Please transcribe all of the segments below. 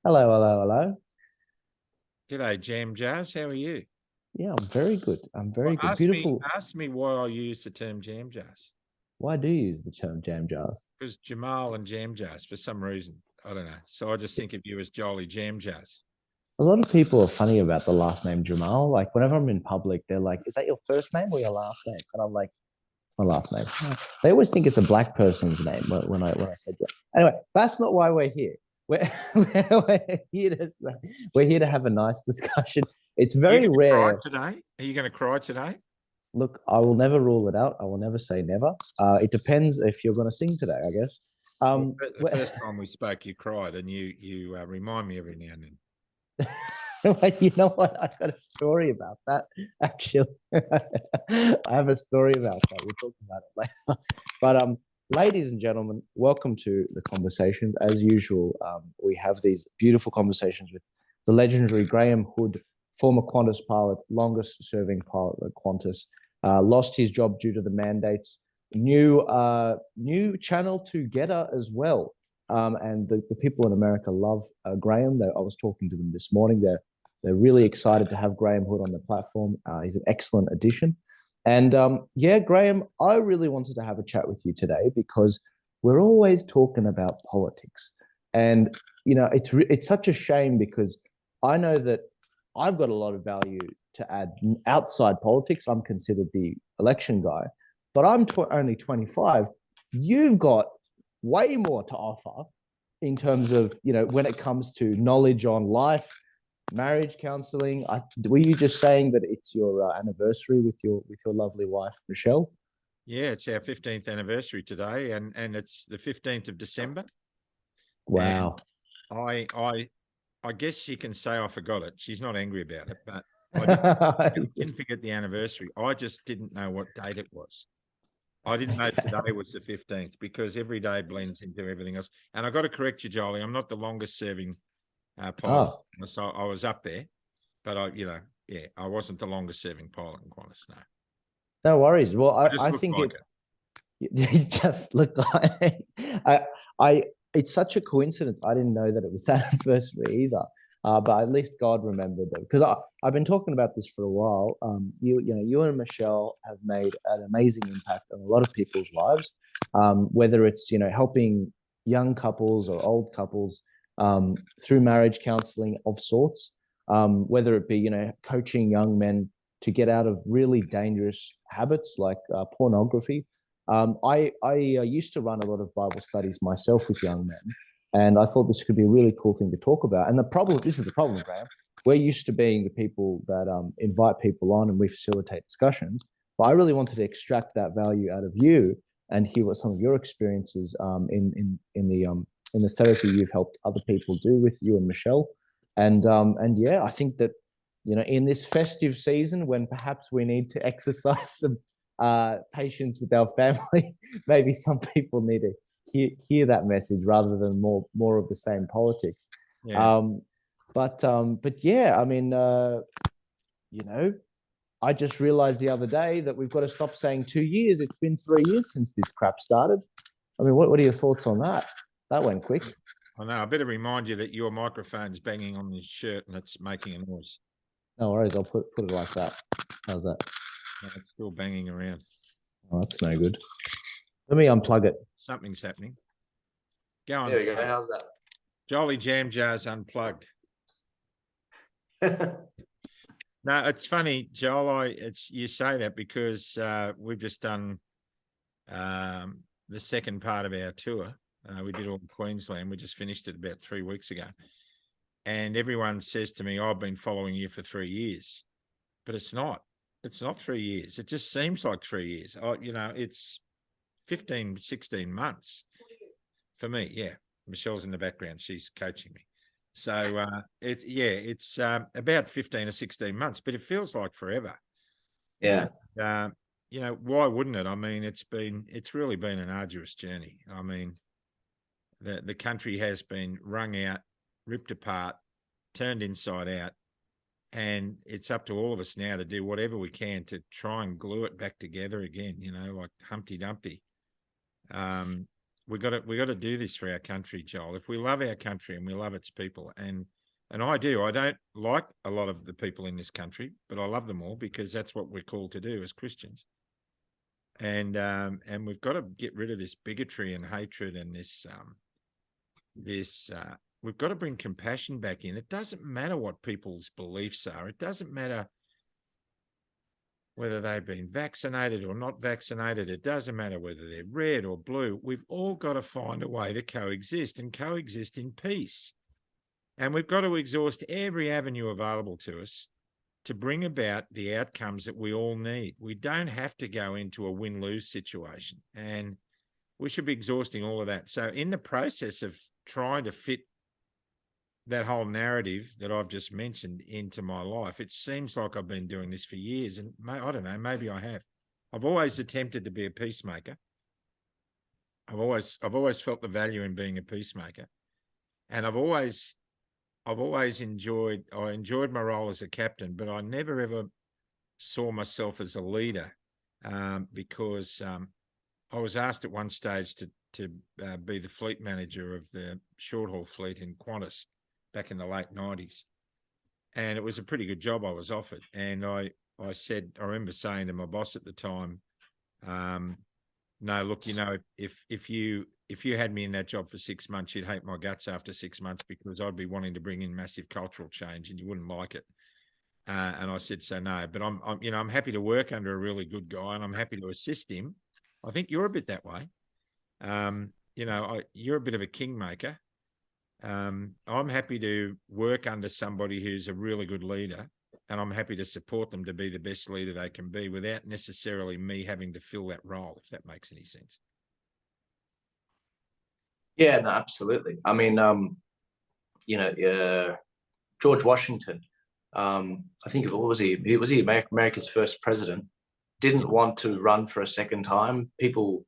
Hello, hello, hello. G'day, Jam Jazz. How are you? Yeah, I'm very good. I'm Well, very good. ask me, Beautiful. ask me why I use the term Jam Jazz. Why do you use the term jam jars? Because Jammal and Jam Jazz, for some reason, I don't know. So I just think of you as Jolly Jam Jazz. A lot of people are funny about the last name Jamal. Like whenever I'm in public, they're like, "Is that your first name or your last name?" And I'm like, "My last name." They always think it's a black person's name when I said that. Anyway, that's not why we're here. We're, we're here to we're here to have a nice discussion. It's Are you very going to cry rare. today? Are you going to cry today? Look, I will never rule it out. I will never say never. It depends if you're going to sing today, I guess. Well, Um, the first time we spoke, you cried, and you remind me every now and then. You know what? I've got a story about that. Actually, I have a story about that. We'll talk about it later. But ladies and gentlemen, welcome to the conversations. As usual, we have these beautiful conversations with the legendary Graham Hood, former Qantas pilot, longest-serving pilot at Qantas. Lost his job due to the mandates. New channel together as well. And the people in America love Graham. I was talking to them this morning. They're really excited to have Graham Hood on the platform. He's an excellent addition. And yeah, Graham, I really wanted to have a chat with you today because we're always talking about politics. And, it's such a shame because I know that I've got a lot of value to add outside politics. I'm considered the election guy, but only 25. You've got way more to offer in terms of, when it comes to knowledge on life, marriage counseling. Were you just saying that it's your anniversary with your lovely wife Michelle? Yeah, it's our 15th anniversary today, and it's the 15th of December. And Wow. I guess you can say I forgot it. She's not angry about it, but didn't forget the anniversary. I just didn't know what date it was. I didn't know today was the 15th because every day blends into everything else. And I got to correct you, Jolie. I'm not the longest serving pilot. Oh, So I was up there, but I wasn't the longest serving pilot in Qantas. No, no worries. Well, I I, just I looked think like it it. it just looked like I it's such a coincidence. I didn't know that it was that anniversary either. But at least God remembered it because I've been talking about this for a while. You and Michelle have made an amazing impact on a lot of people's lives. Whether it's helping young couples or old couples through marriage counseling of sorts, whether it be coaching young men to get out of really dangerous habits like pornography. I used to run a lot of Bible studies myself with young men, and I thought this could be a really cool thing to talk about. And this is the problem, Graham. We're used to being the people that invite people on and we facilitate discussions. But I really wanted to extract that value out of you and hear what some of your experiences in the therapy you've helped other people do with you and Michelle. And yeah, I think that in this festive season when perhaps we need to exercise some patience with our family, maybe some people need to hear that message rather than more of the same politics. Yeah. Um, but yeah, I mean, you know, I just realized the other day that we've got to stop saying 2 years. It's been 3 years since this crap started. I mean, what are your thoughts on that? That went quick. I know. I better remind you that your microphone's banging on this shirt and it's making a noise. No worries. I'll put it like that. How's that? No, it's still banging around. Oh, that's no good. Let me unplug it. Something's happening. Go on. There we go. How's that? Jolly Jam Jars Unplugged. No, it's funny, Joel. You say that because we've just done the second part of our tour. We did all in Queensland. We just finished it about 3 weeks ago, and everyone says to me, "I've been following you for 3 years," but it's not. It's not 3 years. It just seems like 3 years. It's 15, 16 months for me. Yeah, Michelle's in the background. She's coaching me. So it's about 15 or 16 months, but it feels like forever. Yeah. Why wouldn't it? I mean, it's really been an arduous journey. I mean, the country has been wrung out, ripped apart, turned inside out, and it's up to all of us now to do whatever we can to try and glue it back together again, like Humpty Dumpty. we got to do this for our country, Joel. If we love our country and we love its people, and I do, I don't like a lot of the people in this country, but I love them all because that's what we're called to do as Christians. And we've got to get rid of this bigotry and hatred and we've got to bring compassion back in. It doesn't matter what people's beliefs are. It doesn't matter whether they've been vaccinated or not vaccinated. It doesn't matter whether they're red or blue. We've all got to find a way to coexist and coexist in peace. And we've got to exhaust every avenue available to us to bring about the outcomes that we all need. We don't have to go into a win-lose situation, and we should be exhausting all of that. So in the process of trying to fit that whole narrative that I've just mentioned into my life, it seems like I've been doing this for years, and I don't know, maybe I have. I've always attempted to be a peacemaker. I've always felt the value in being a peacemaker, and I've always enjoyed my role as a captain, but I never ever saw myself as a leader, because I was asked at one stage to be the fleet manager of the short haul fleet in Qantas back in the late 90s. And it was a pretty good job I was offered. And I remember saying to my boss at the time, no, look, if you had me in that job for 6 months, you'd hate my guts after 6 months because I'd be wanting to bring in massive cultural change and you wouldn't like it. And I said, so no, but I'm happy to work under a really good guy and I'm happy to assist him. I think you're a bit that way. You're a bit of a kingmaker. I'm happy to work under somebody who's a really good leader, and I'm happy to support them to be the best leader they can be without necessarily me having to fill that role, if that makes any sense. Yeah, no, absolutely. I mean, George Washington, I think, what was he? Was he America's first president? Didn't want to run for a second time. People,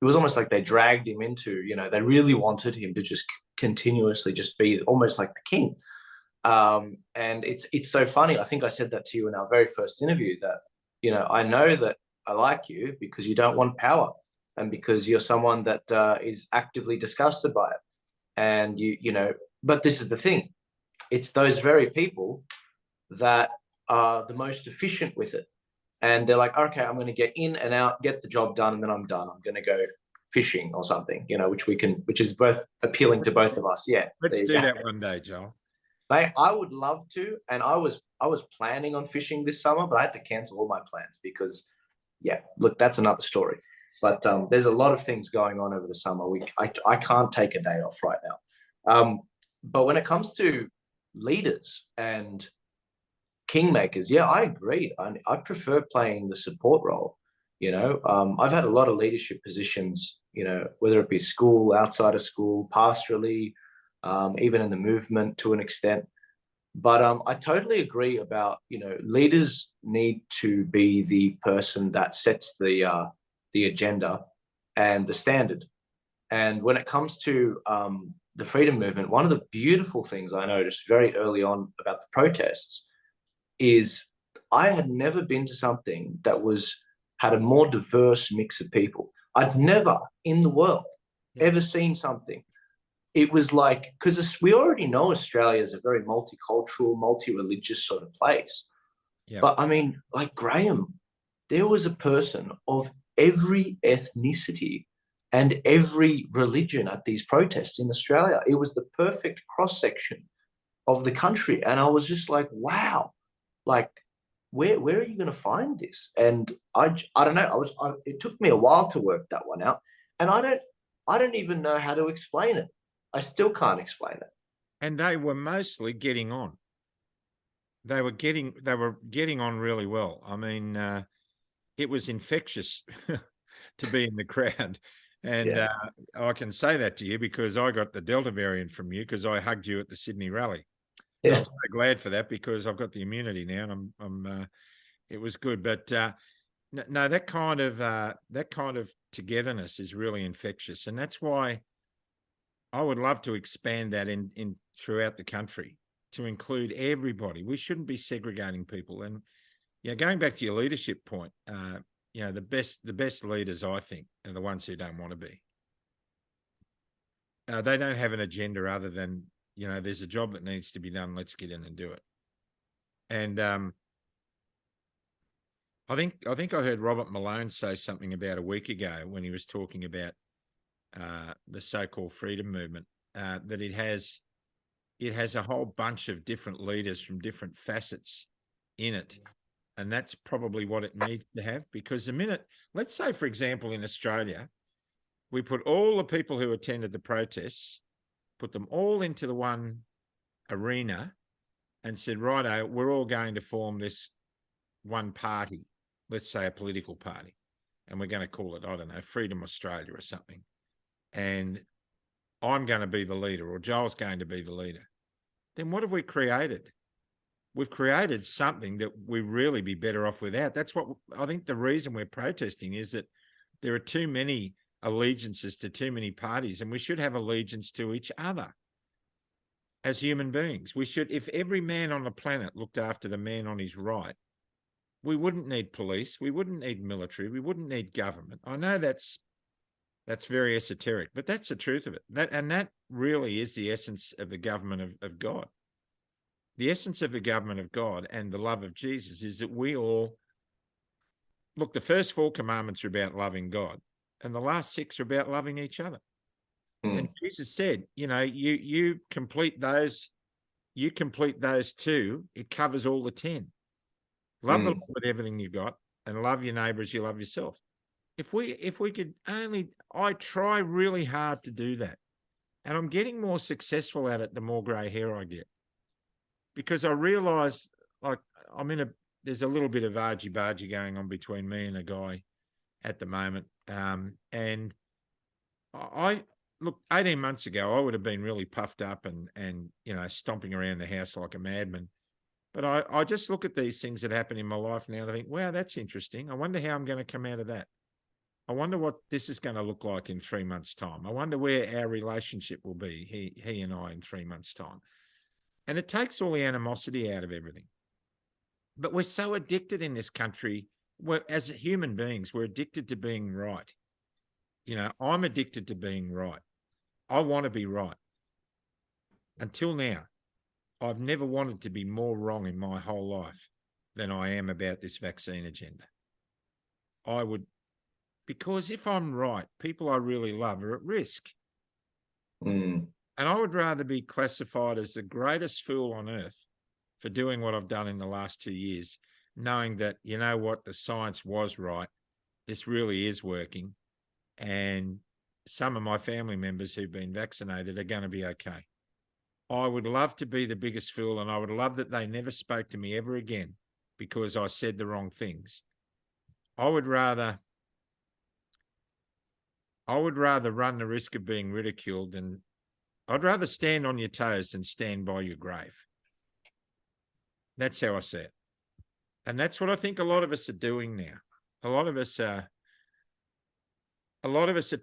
it was almost like they dragged him into, they really wanted him to just continuously just be almost like the king. And it's so funny. I think I said that to you in our very first interview that, I know that I like you because you don't want power and because you're someone that is actively disgusted by it. And but this is the thing. It's those very people that are the most efficient with it. And they're like, okay, I'm going to get in and out, get the job done, and then I'm done. I'm going to go fishing or something, which is both appealing to both of us. Yeah. Let's do that one day, Joel. Mate, I would love to. And I was planning on fishing this summer, but I had to cancel all my plans because, yeah, look, that's another story. But there's a lot of things going on over the summer. I can't take a day off right now. But when it comes to leaders and kingmakers, yeah, I agree. I prefer playing the support role. I've had a lot of leadership positions, whether it be school, outside of school, pastorally, even in the movement to an extent. But I totally agree about, leaders need to be the person that sets the agenda and the standard. And when it comes to the freedom movement, one of the beautiful things I noticed very early on about the protests is I had never been to something that had a more diverse mix of people. I'd never in the world ever seen something. It was like, because we already know Australia is a very multicultural, multi-religious sort of place. Yeah. But I mean, like Graham, there was a person of every ethnicity and every religion at these protests in Australia. It was the perfect cross-section of the country. And I was just like, wow, like, where are you going to find this? And I don't know. It took me a while to work that one out. And I don't even know how to explain it. I still can't explain it. And they were mostly getting on. They were getting on really well. I mean, it was infectious to be in the crowd. And I can say that to you because I got the Delta variant from you because I hugged you at the Sydney rally. Yeah. I'm so glad for that because I've got the immunity now, and it was good. But no, that kind of togetherness is really infectious, and that's why I would love to expand that in throughout the country to include everybody. We shouldn't be segregating people. And going back to your leadership point, the best leaders, I think, are the ones who don't want to be. they don't have an agenda other than, there's a job that needs to be done. Let's get in and do it. And I think I heard Robert Malone say something about a week ago when he was talking about the so-called freedom movement, that it has a whole bunch of different leaders from different facets in it. And that's probably what it needs to have, because the minute, let's say, for example, in Australia, we put all the people who attended the protests, put them all into the one arena and said, righto, we're all going to form this one party, let's say a political party, and we're going to call it, I don't know, Freedom Australia or something. And I'm going to be the leader, or Joel's going to be the leader. Then what have we created? We've created something that we really be better off without. That's what I think the reason we're protesting is, that there are too many allegiances to too many parties, and we should have allegiance to each other as human beings. We should, if every man on the planet looked after the man on his right, we wouldn't need police, we wouldn't need military, we wouldn't need government. I know that's very esoteric, but that's the truth of it. That really is the essence of the government of God. The essence of the government of God and the love of Jesus is that we all, look, the first 4 commandments are about loving God, and the last 6 are about loving each other. And Jesus said, you complete those 2, it covers all the 10. Love the Lord with everything you got, and love your neighbor as you love yourself. If we could only, I try really hard to do that, and I'm getting more successful at it the more grey hair I get, because I realise, like, there's a little bit of argy-bargy going on between me and a guy at the moment. And I look, 18 months ago, I would have been really puffed up and stomping around the house like a madman. But I just look at these things that happen in my life now and I think, wow, that's interesting. I wonder how I'm going to come out of that. I wonder what this is going to look like in 3 months' time. I wonder where our relationship will be, he and I, in 3 months' time. And it takes all the animosity out of everything. But we're so addicted in this country. As human beings, we're addicted to being right. I'm addicted to being right. I want to be right. Until now, I've never wanted to be more wrong in my whole life than I am about this vaccine agenda. Because if I'm right, people I really love are at risk. And I would rather be classified as the greatest fool on earth for doing what I've done in the last 2 years, knowing that, you know what, the science was right. This really is working. And some of my family members who've been vaccinated are going to be okay. I would love to be the biggest fool, and I would love that they never spoke to me ever again because I said the wrong things. I would rather run the risk of being ridiculed, and I'd rather stand on your toes than stand by your grave. That's how I see it. And that's what I think a lot of us are doing now. A lot of us are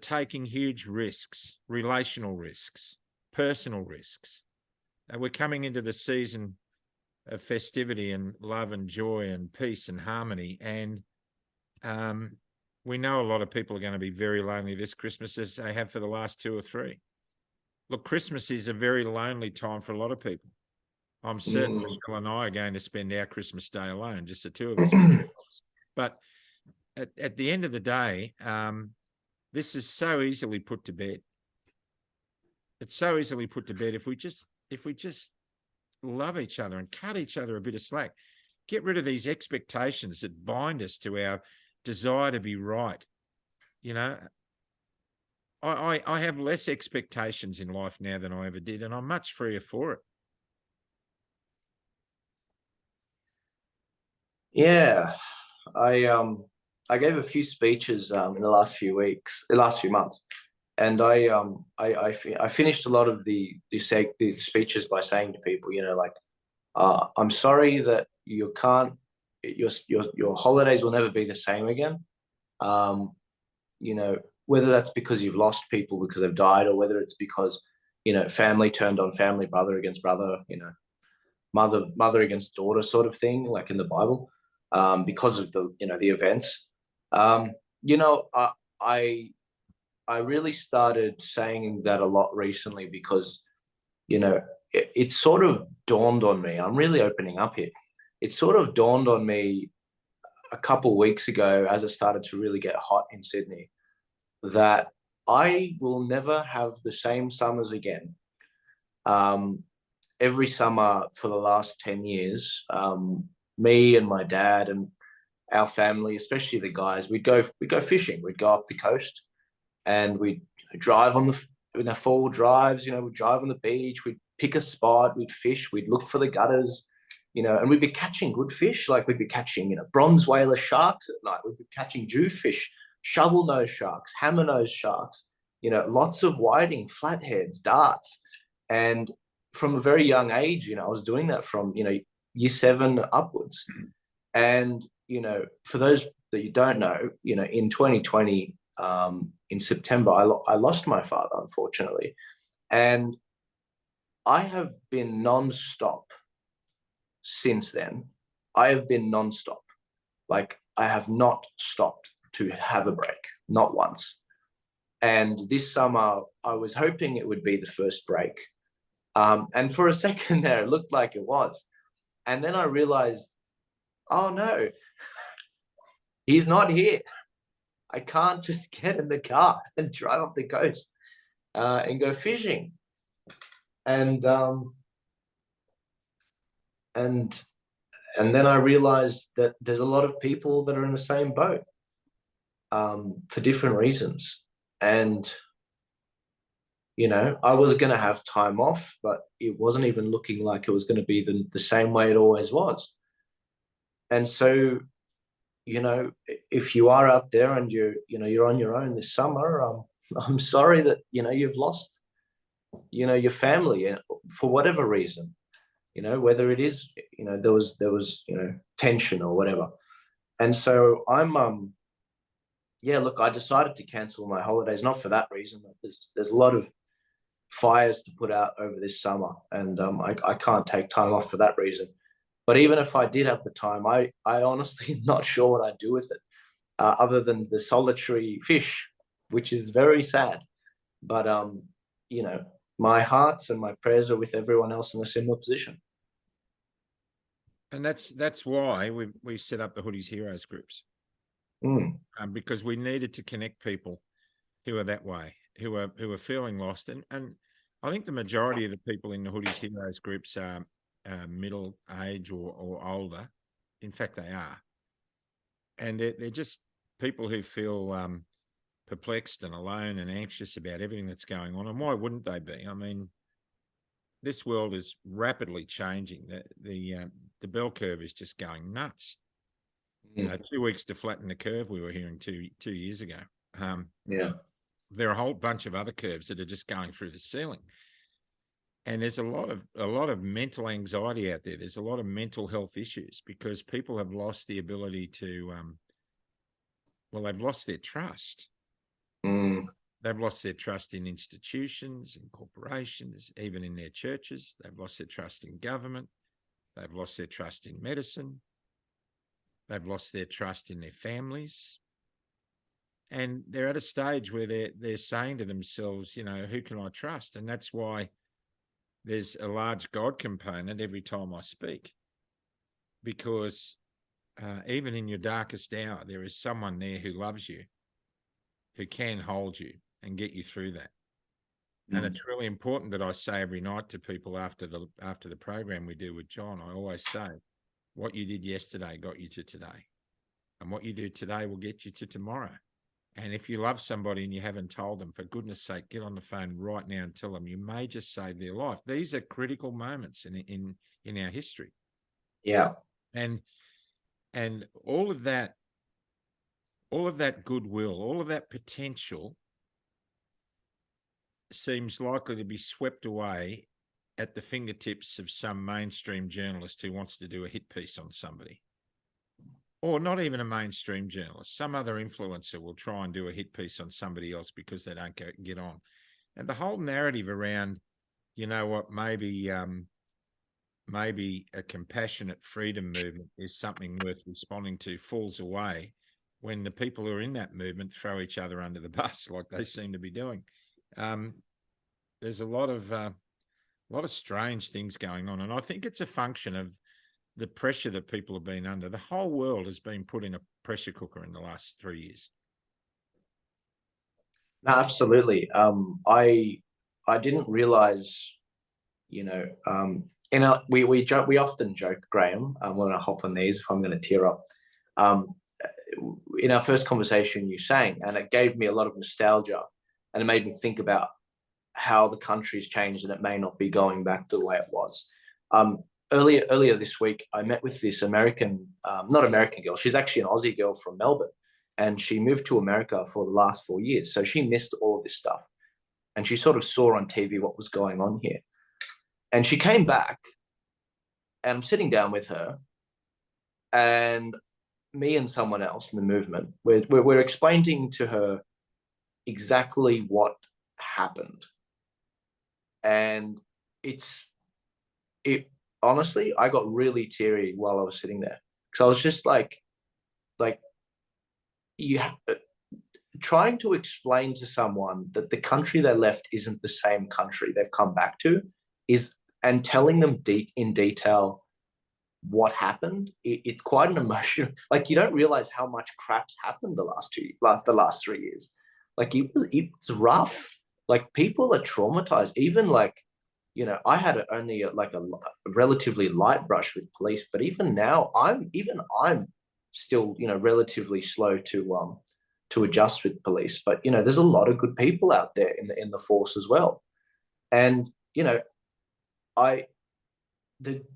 taking huge risks, relational risks, personal risks. And we're coming into the season of festivity and love and joy and peace and harmony. And we know a lot of people are going to be very lonely this Christmas, as they have for the last 2 or 3. Look, Christmas is a very lonely time for a lot of people. I'm certain Michelle and I are going to spend our Christmas day alone, just the 2 of us. But at the end of the day, this is so easily put to bed. It's so easily put to bed if we just love each other and cut each other a bit of slack. Get rid of these expectations that bind us to our desire to be right. I have less expectations in life now than I ever did, and I'm much freer for it. Yeah, I gave a few speeches in the last few months, and I finished a lot of the speeches by saying to people, I'm sorry that your holidays will never be the same again. Whether that's because you've lost people because they've died, or whether it's because, family turned on family, brother against brother, mother against daughter sort of thing, like in the Bible, because of the events. I really started saying that a lot recently because, you know, it sort of dawned on me. I'm really opening up here. It sort of dawned on me a couple weeks ago as it started to really get hot in Sydney that I will never have the same summers again. Every summer for the last 10 years, me and my dad and our family, especially the guys, we'd go fishing. We'd go up the coast and we'd drive on the in our 4-wheel drives. We'd drive on the beach. We'd pick a spot. We'd fish. We'd look for the gutters. And we'd be catching good fish. Like we'd be catching, bronze whaler sharks at night. We'd be catching jewfish, shovel nose sharks, hammer nose sharks. Lots of whiting, flatheads, darts, and from a very young age, I was doing that from year 7 upwards. And for those that you don't know, in 2020, in September, I lost my father, unfortunately, and I have been non-stop since then. I have been non-stop. Like I have not stopped to have a break, not once. And this summer, I was hoping it would be the first break. And for a second there, it looked like it was. And then I realized, oh no, he's not here. I can't just get in the car and drive up the coast and go fishing. And then I realized that there's a lot of people that are in the same boat for different reasons. And I was going to have time off, but it wasn't even looking like it was going to be the same way it always was. And so, if you are out there and you're on your own this summer, I'm sorry that, you've lost, your family for whatever reason, whether it is, there was, tension or whatever. And so look, I decided to cancel my holidays, not for that reason. There's a lot of fires to put out over this summer, and I can't take time off for that reason. But even if I did have the time, I honestly am not sure what I'd do with it, other than the solitary fish, which is very sad. But my hearts and my prayers are with everyone else in a similar position. And that's why we set up the Hoodies Heroes groups, because we needed to connect people who are that way, who are feeling lost, and I think the majority of the people in the Hoodies Heroes groups are middle age or older. In fact, they are, and they're just people who feel perplexed and alone and anxious about everything that's going on. And why wouldn't they be? I mean, this world is rapidly changing. The bell curve is just going nuts. 2 weeks to flatten the curve, we were hearing two years ago. There are a whole bunch of other curves that are just going through the ceiling. And there's a lot of mental anxiety out there. There's a lot of mental health issues because people have lost the ability to, they've lost their trust. They've lost their trust in institutions and corporations, even in their churches. They've lost their trust in government. They've lost their trust in medicine. They've lost their trust in their families. And they're at a stage where they're saying to themselves, who can I trust? And that's why there's a large God component every time I speak, because even in your darkest hour, there is someone there who loves you, who can hold you and get you through that. And it's really important that I say every night to people after the program we do with John, I always say, what you did yesterday got you to today, and what you do today will get you to tomorrow. And if you love somebody and you haven't told them, for goodness sake, get on the phone right now and tell them. You may just save their life. These are critical moments in our history. Yeah. And all of that goodwill, all of that potential seems likely to be swept away at the fingertips of some mainstream journalist who wants to do a hit piece on somebody. Or not even a mainstream journalist. Some other influencer will try and do a hit piece on somebody else because they don't get on. And the whole narrative around, maybe a compassionate freedom movement is something worth responding to falls away when the people who are in that movement throw each other under the bus like they seem to be doing. There's a lot of strange things going on, and I think it's a function of the pressure that people have been under. The whole world has been put in a pressure cooker in the last 3 years. No, absolutely. I didn't realize, we often joke, Graham. I'm going to hop on these if I'm going to tear up. In our first conversation, you sang, and it gave me a lot of nostalgia, and it made me think about how the country's changed, and it may not be going back to the way it was. Earlier this week, I met with this not American girl. She's actually an Aussie girl from Melbourne, and she moved to America for the last 4 years. So she missed all of this stuff, and she sort of saw on TV what was going on here. And she came back, and I'm sitting down with her, and me and someone else in the movement, we're explaining to her exactly what happened. And honestly, I got really teary while I was sitting there, because I was just like trying to explain to someone that the country they left isn't the same country they've come back to, and telling them in detail what happened. It's quite an emotion. Like, you don't realize how much crap's happened the last 3 years. Like, it's rough. Like, people are traumatized. Even I had only a relatively light brush with police, but even now I'm still relatively slow to adjust with police. But there's a lot of good people out there in the force as well. And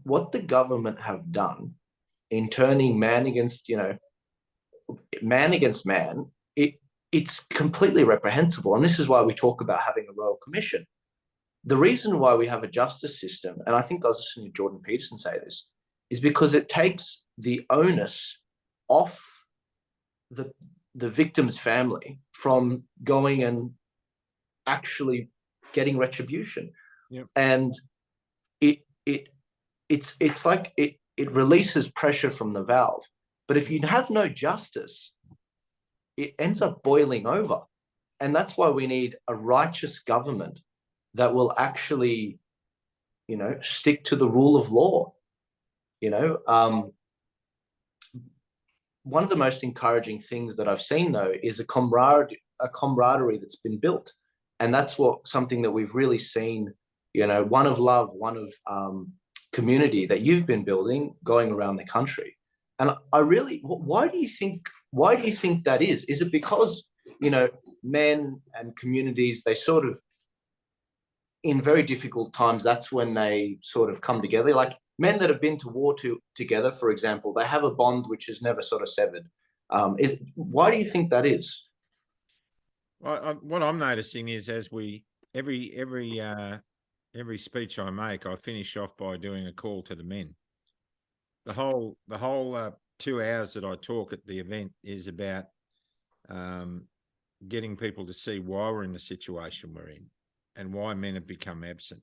what the government have done in turning man against man, it's completely reprehensible. And this is why we talk about having a royal commission. The reason why we have a justice system, and I think I was listening to Jordan Peterson say this, is because it takes the onus off the victim's family from going and actually getting retribution. Yep. And it's like it releases pressure from the valve. But if you have no justice, it ends up boiling over. And that's why we need a righteous government that will actually, stick to the rule of law. One of the most encouraging things that I've seen, though, is a camaraderie that's been built. And that's something that we've really seen, one of love, one of community that you've been building going around the country. And why do you think that is? Is it because, men and communities, they sort of, in very difficult times, that's when they sort of come together? Like, men that have been to war together, for example, they have a bond which is never sort of severed. Why do you think that is? Well, what I'm noticing is, as every speech I make, I finish off by doing a call to the men. The whole 2 hours that I talk at the event is about getting people to see why we're in the situation we're in and why men have become absent.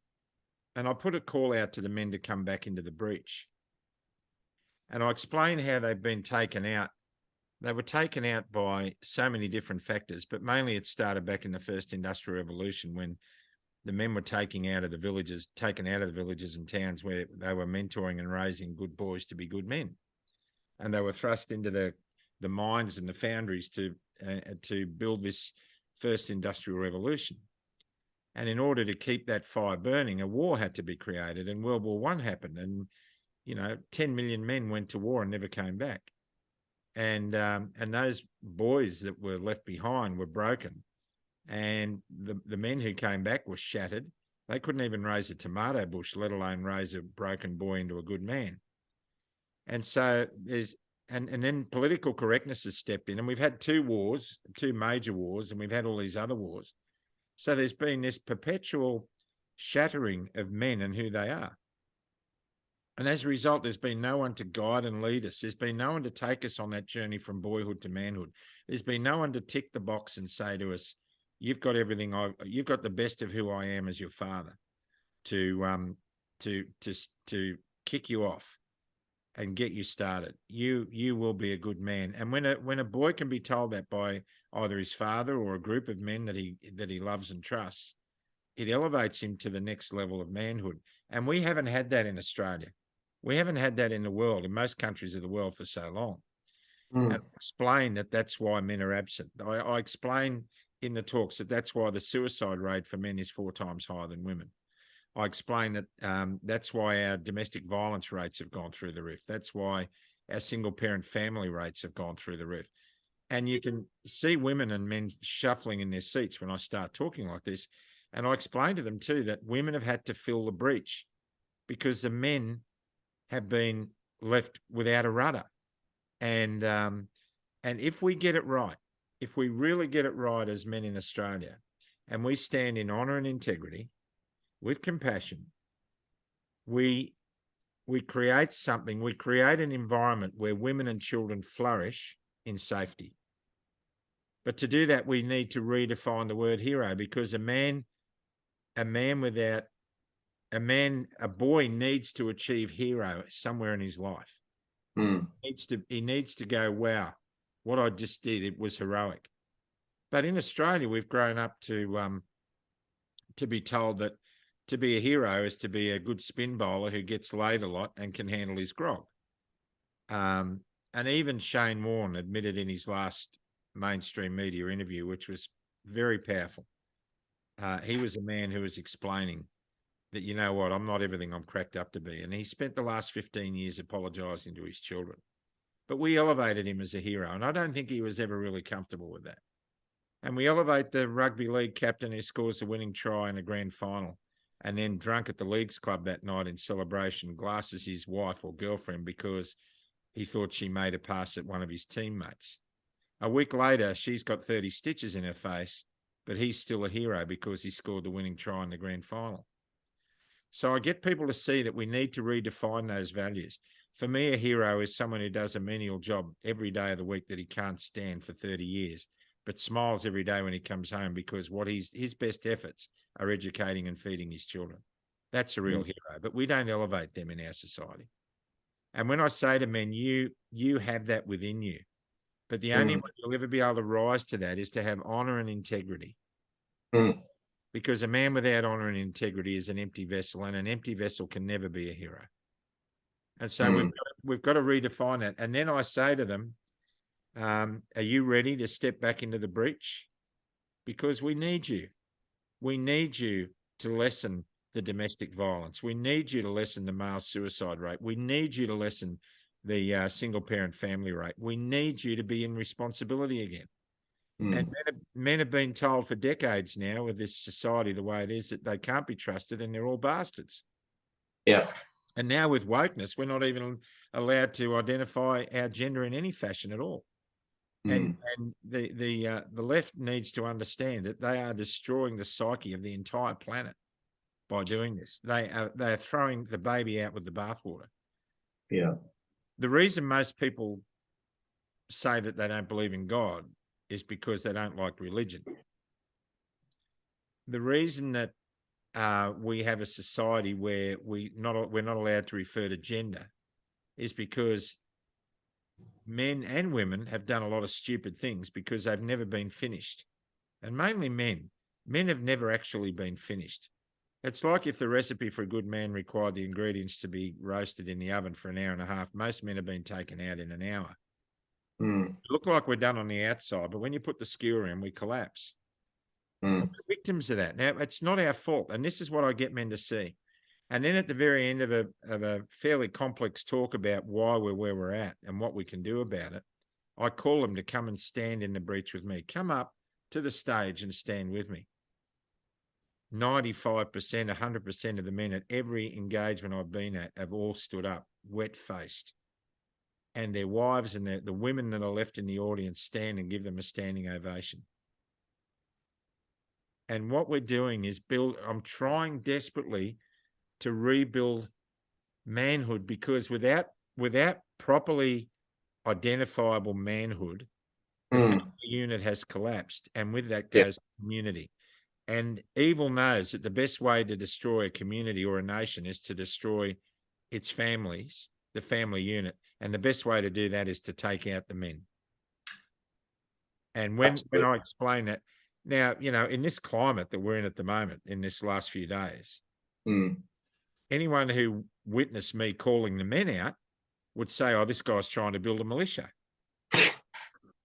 And I put a call out to the men to come back into the breach. And I explain how they've been taken out. They were taken out by so many different factors, but mainly it started back in the first industrial revolution, when the men were taken out of the villages and towns where they were mentoring and raising good boys to be good men. And they were thrust into the mines and the foundries to build this first industrial revolution. And in order to keep that fire burning, a war had to be created, and World War I happened. And, 10 million men went to war and never came back. And those boys that were left behind were broken. And the men who came back were shattered. They couldn't even raise a tomato bush, let alone raise a broken boy into a good man. And so and then political correctness has stepped in, and we've had 2 wars, 2 major wars, and we've had all these other wars. So there's been this perpetual shattering of men and who they are. And as a result, there's been no one to guide and lead us. There's been no one to take us on that journey from boyhood to manhood. There's been no one to tick the box and say to us, you've got everything. You've got the best of who I am as your father, to kick you off. and get you started. You will be a good man. And when a boy can be told that by either his father or a group of men that he loves and trusts, it elevates him to the next level of manhood. And we haven't had that in Australia. We haven't had that in the world, in most countries of the world, for so long. And I explain that that's why men are absent. I explain in the talks that that's why the suicide rate for men is 4 times higher than women. I explain that that's why our domestic violence rates have gone through the roof. That's why our single parent family rates have gone through the roof. And you can see women and men shuffling in their seats when I start talking like this. And I explain to them too that women have had to fill the breach because the men have been left without a rudder. And if we get it right, if we really get it right as men in Australia, and we stand in honour and integrity, with compassion, we create something, we create an environment where women and children flourish in safety. But to do that, we need to redefine the word hero, because a boy needs to achieve hero somewhere in his life. He needs to go, wow, what I just did, it was heroic. But in Australia, we've grown up to be told that to be a hero is to be a good spin bowler who gets laid a lot and can handle his grog. And even Shane Warne admitted in his last mainstream media interview, which was very powerful. He was a man who was explaining that, you know what, I'm not everything I'm cracked up to be. And he spent the last 15 years apologising to his children. But we elevated him as a hero, and I don't think he was ever really comfortable with that. And we elevate the rugby league captain who scores the winning try in a grand final and then drunk at the leagues club that night in celebration glasses his wife or girlfriend because he thought she made a pass at one of his teammates. A week later, she's got 30 stitches in her face, but he's still a hero because he scored the winning try in the grand final. So I get people to see that we need to redefine those values. For me, a hero is someone who does a menial job every day of the week that he can't stand for 30 years, but smiles every day when he comes home because what his best efforts are educating and feeding his children. That's a real hero, but we don't elevate them in our society. And when I say to men, you have that within you, but the only way you'll ever be able to rise to that is to have honor and integrity. Because a man without honor and integrity is an empty vessel, and an empty vessel can never be a hero. And so we've got to redefine that. And then I say to them, are you ready to step back into the breach? Because we need you. We need you to lessen the domestic violence. We need you to lessen the male suicide rate. We need you to lessen the single parent family rate. We need you to be in responsibility again. And men have been told for decades now with this society the way it is that they can't be trusted and they're all bastards. Yeah. And now with wokeness, we're not even allowed to identify our gender in any fashion at all. And the left needs to understand that they are destroying the psyche of the entire planet by doing this. They are throwing the baby out with the bathwater. Yeah. The reason most people say that they don't believe in God is because they don't like religion. The reason that we have a society where we're not allowed to refer to gender is because men and women have done a lot of stupid things because they've never been finished. And mainly men have never actually been finished. It's like if the recipe for a good man required the ingredients to be roasted in the oven for an hour and a half, most men have been taken out in an hour. It look like we're done on the outside, but when you put the skewer in, we collapse. We're victims of that. Now, it's not our fault. And this is what I get men to see. And then at the very end of a fairly complex talk about why we're where we're at and what we can do about it, I call them to come and stand in the breach with me. Come up to the stage and stand with me. 95%, 100% of the men at every engagement I've been at have all stood up, wet-faced. And their wives and the women that are left in the audience stand and give them a standing ovation. And what we're doing is I'm trying desperately to rebuild manhood, because without properly identifiable manhood, the family unit has collapsed, and with that goes community. And evil knows that the best way to destroy a community or a nation is to destroy its families, the family unit. And the best way to do that is to take out the men. And when I explain that, now, in this climate that we're in at the moment, in this last few days, anyone who witnessed me calling the men out would say, oh, this guy's trying to build a militia.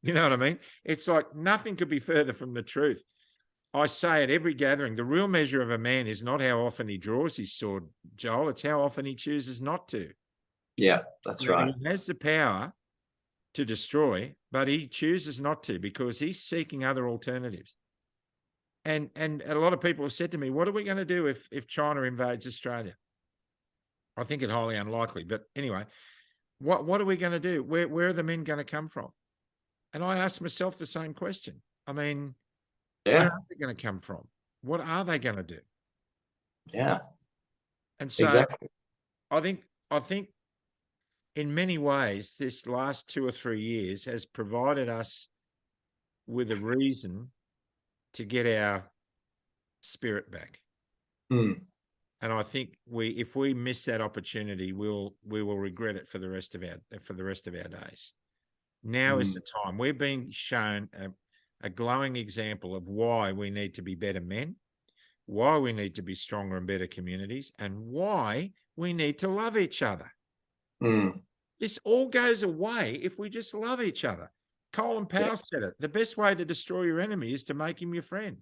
You know what I mean? It's like nothing could be further from the truth. I say at every gathering, the real measure of a man is not how often he draws his sword, Joel. It's how often he chooses not to. Yeah, that's right. He has the power to destroy, but he chooses not to because he's seeking other alternatives. And a lot of people have said to me, what are we going to do if China invades Australia? I think it highly unlikely. But anyway, what are we going to do? Where are the men going to come from? And I asked myself the same question. I mean, where are they going to come from? What are they going to do? Yeah. And so exactly. I think in many ways, this last 2 or 3 years has provided us with a reason to get our spirit back. And I think if we miss that opportunity, we will regret it for the rest of our days. Now is the time. We're being shown a glowing example of why we need to be better men, why we need to be stronger and better communities, and why we need to love each other. This all goes away if we just love each other. Colin Powell said it. The best way to destroy your enemy is to make him your friend.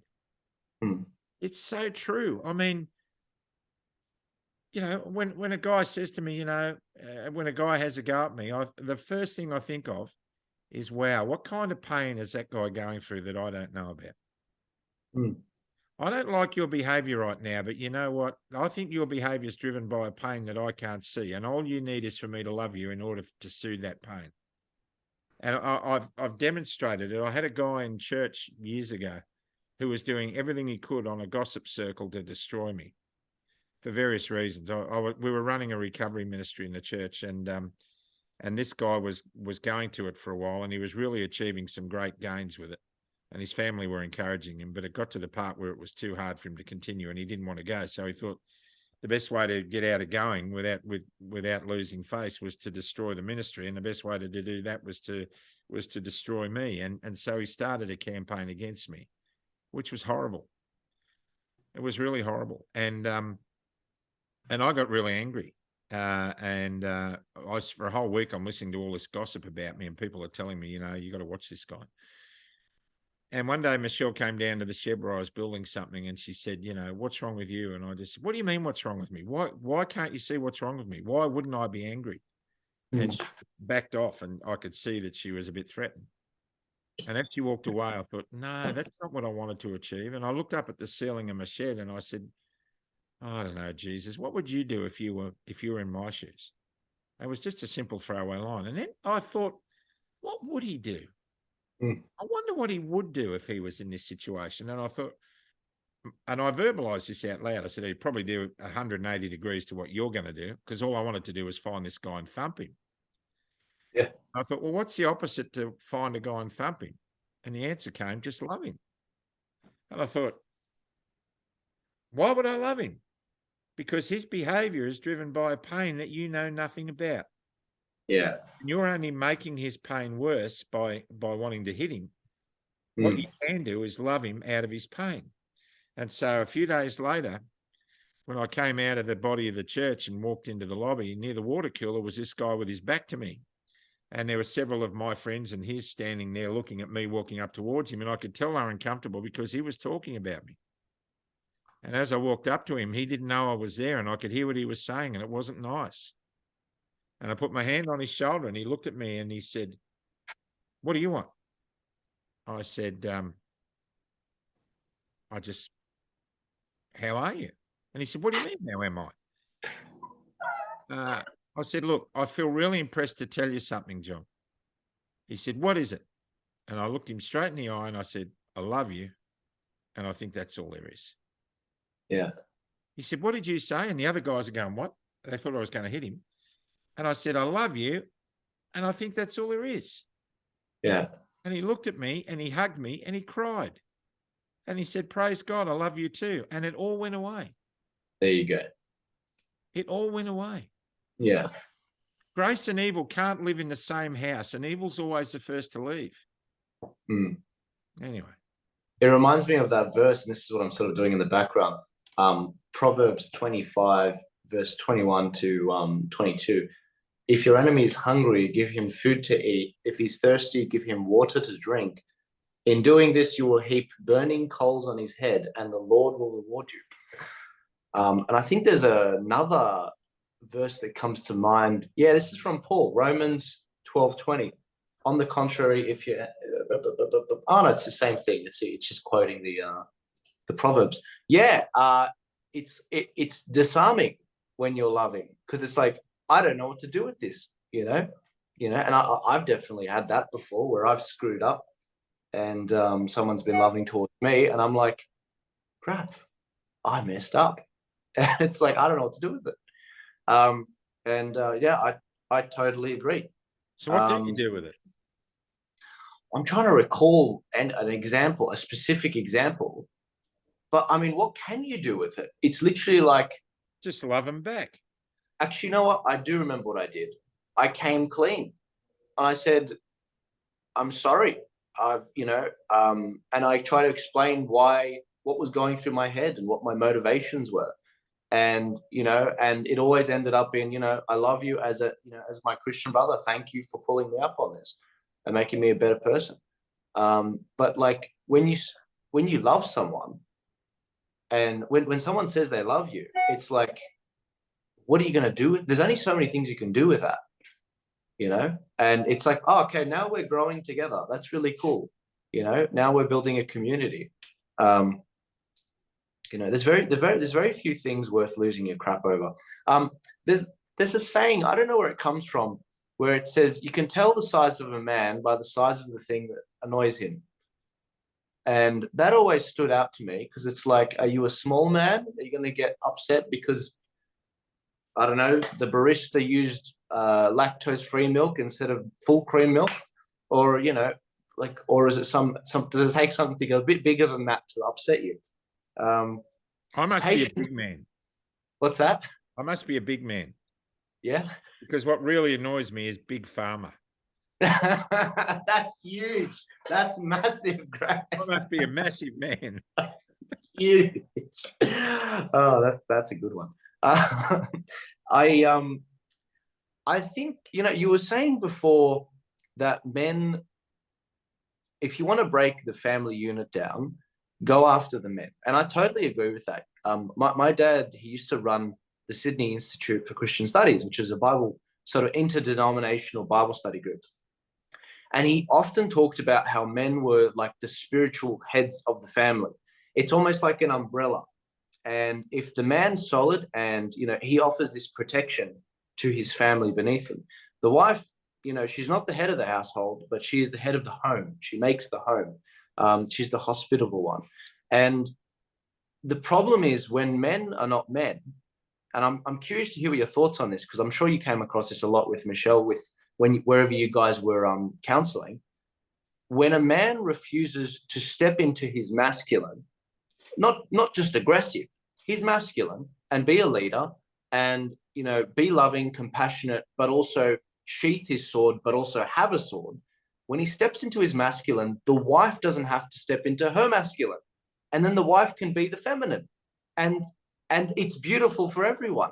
It's so true. I mean, when a guy says to me, when a guy has a go at me, the first thing I think of is, wow, what kind of pain is that guy going through that I don't know about? I don't like your behavior right now, but you know what? I think your behavior is driven by a pain that I can't see. And all you need is for me to love you in order to soothe that pain. And I've demonstrated it. I had a guy in church years ago who was doing everything he could on a gossip circle to destroy me for various reasons. We were running a recovery ministry in the church, and this guy was going to it for a while, and he was really achieving some great gains with it. And his family were encouraging him, but it got to the part where it was too hard for him to continue and he didn't want to go. So he thought the best way to get out of going without losing face was to destroy the ministry. And the best way to do that was to destroy me. And so he started a campaign against me, which was horrible. It was really horrible. And I got really angry. For a whole week, I'm listening to all this gossip about me, and people are telling me, you got to watch this guy. And one day Michelle came down to the shed where I was building something, and she said, what's wrong with you? And I just said, what do you mean what's wrong with me? Why can't you see what's wrong with me? Why wouldn't I be angry? And she backed off, and I could see that she was a bit threatened. And as she walked away, I thought, no, that's not what I wanted to achieve. And I looked up at the ceiling of my shed and I said, I don't know, Jesus, what would you do if you were in my shoes? It was just a simple throwaway line. And then I thought, what would he do? I wonder what he would do if he was in this situation. And I thought, and I verbalized this out loud. I said, he'd probably do 180 degrees to what you're going to do, because all I wanted to do was find this guy and thump him. Yeah. I thought, well, what's the opposite to find a guy and thump him? And the answer came, just love him. And I thought, why would I love him? Because his behavior is driven by a pain that you know nothing about. Yeah. And you're only making his pain worse by wanting to hit him. What you can do is love him out of his pain. And so a few days later, when I came out of the body of the church and walked into the lobby, near the water cooler was this guy with his back to me. And there were several of my friends and his standing there looking at me, walking up towards him. And I could tell they were uncomfortable because he was talking about me. And as I walked up to him, he didn't know I was there, and I could hear what he was saying, and it wasn't nice. And I put my hand on his shoulder, and he looked at me and he said, what do you want? I said, how are you? And he said, what do you mean, how am I? I said, look, I feel really impressed to tell you something, John. He said, what is it? And I looked him straight in the eye and I said, I love you. And I think that's all there is. Yeah. He said, what did you say? And the other guys are going, what? They thought I was going to hit him. And I said, I love you. And I think that's all there is. Yeah. And he looked at me and he hugged me and he cried. And he said, praise God, I love you too. And it all went away. There you go. It all went away. Yeah. grace and evil can't live in the same house, and evil's always the first to leave. Mm. Anyway. It reminds me of that verse, and this is what I'm sort of doing in the background. Proverbs 25, verse 21 to 22. If your enemy is hungry, give him food to eat. If he's thirsty, give him water to drink. In doing this, you will heap burning coals on his head, and the Lord will reward you. And I think there's another verse that comes to mind. Yeah, this is from Paul, Romans 12:20. On the contrary, if you oh no, it's the same thing. It's just quoting the Proverbs. Yeah, it's disarming when you're loving, because it's like, I don't know what to do with this, and I've definitely had that before where I've screwed up, and someone's been loving towards me, and I'm like, crap, I messed up, and it's like, I don't know what to do with it. Yeah, I totally agree. So what do you do with it? I'm trying to recall an example, a specific example, but I mean, what can you do with it? It's literally like, just love them back. Actually, you know what? I do remember what I did. I came clean. I said, I'm sorry. And I try to explain what was going through my head and what my motivations were. And it always ended up in, I love you as my Christian brother. Thank you for pulling me up on this and making me a better person. But like when you love someone, and when someone says they love you, it's like, what are you going to do with? There's only so many things you can do with that, and it's like, oh, okay, now we're growing together. That's really cool. Now we're building a community. There's very few things worth losing your crap over. There's a saying, I don't know where it comes from, where it says you can tell the size of a man by the size of the thing that annoys him. And that always stood out to me, because it's like, are you a small man? Are you going to get upset because, I don't know, the barista used lactose-free milk instead of full cream milk? Or, or is it does it take something a bit bigger than that to upset you? I must be a big man. What's that? I must be a big man. Yeah. Because what really annoys me is Big Pharma. That's huge. That's massive, Greg. I must be a massive man. Huge. Oh, that's a good one. I think, you were saying before that men, if you want to break the family unit down, go after the men. And I totally agree with that. My dad, he used to run the Sydney Institute for Christian Studies, which is a sort of interdenominational Bible study group. And he often talked about how men were like the spiritual heads of the family. It's almost like an umbrella. And if the man's solid and, he offers this protection to his family beneath him, the wife, she's not the head of the household, but she is the head of the home. She makes the home. She's the hospitable one. And the problem is when men are not men, and I'm curious to hear what your thoughts on this, because I'm sure you came across this a lot with Michelle, wherever you guys were counseling. When a man refuses to step into his masculine, not just aggressive, he's masculine, and be a leader, and be loving, compassionate, but also sheath his sword, but also have a sword. When he steps into his masculine, the wife doesn't have to step into her masculine, and then the wife can be the feminine, and it's beautiful for everyone.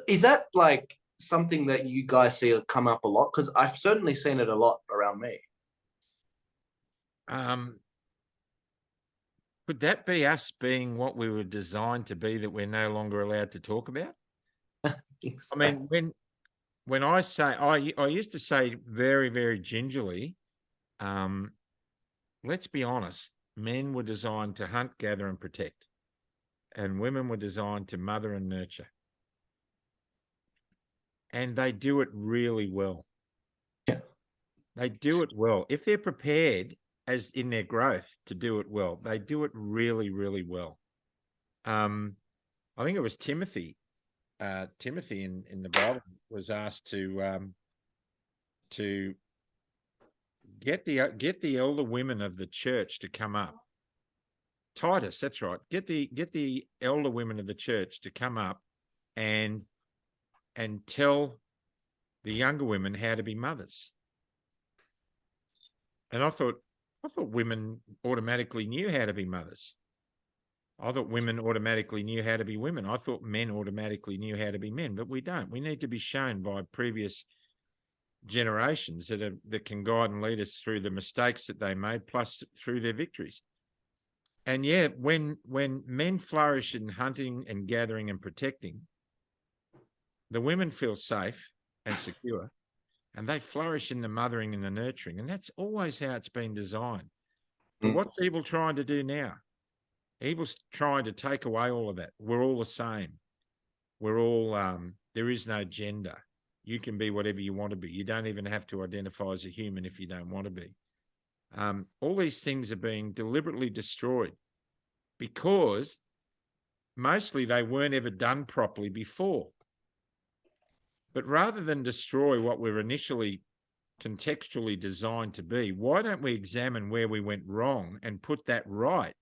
Is that like something that you guys see come up a lot? Because I've certainly seen it a lot around me. Could that be us being what we were designed to be that we're no longer allowed to talk about? I mean, when I say, I used to say very, very gingerly, let's be honest, men were designed to hunt, gather, and protect, and women were designed to mother and nurture. And they do it really well. Yeah. They do it well. If they're prepared as in their growth to do it well, they do it really, really well. I think it was Timothy. Timothy in the Bible was asked to get the elder women of the church to come up. Titus, that's right. Get the elder women of the church to come up and tell the younger women how to be mothers. And I thought women automatically knew how to be mothers. I thought women automatically knew how to be women. I thought men automatically knew how to be men, but we don't. We need to be shown by previous generations that can guide and lead us through the mistakes that they made, plus through their victories. And yeah, when men flourish in hunting and gathering and protecting, the women feel safe and secure, and they flourish in the mothering and the nurturing. And that's always how it's been designed. But what's evil trying to do now? Evil's trying to take away all of that. We're all the same. We're all, there is no gender. You can be whatever you want to be. You don't even have to identify as a human if you don't want to be. All these things are being deliberately destroyed because mostly they weren't ever done properly before. But rather than destroy what we're initially contextually designed to be, why don't we examine where we went wrong and put that right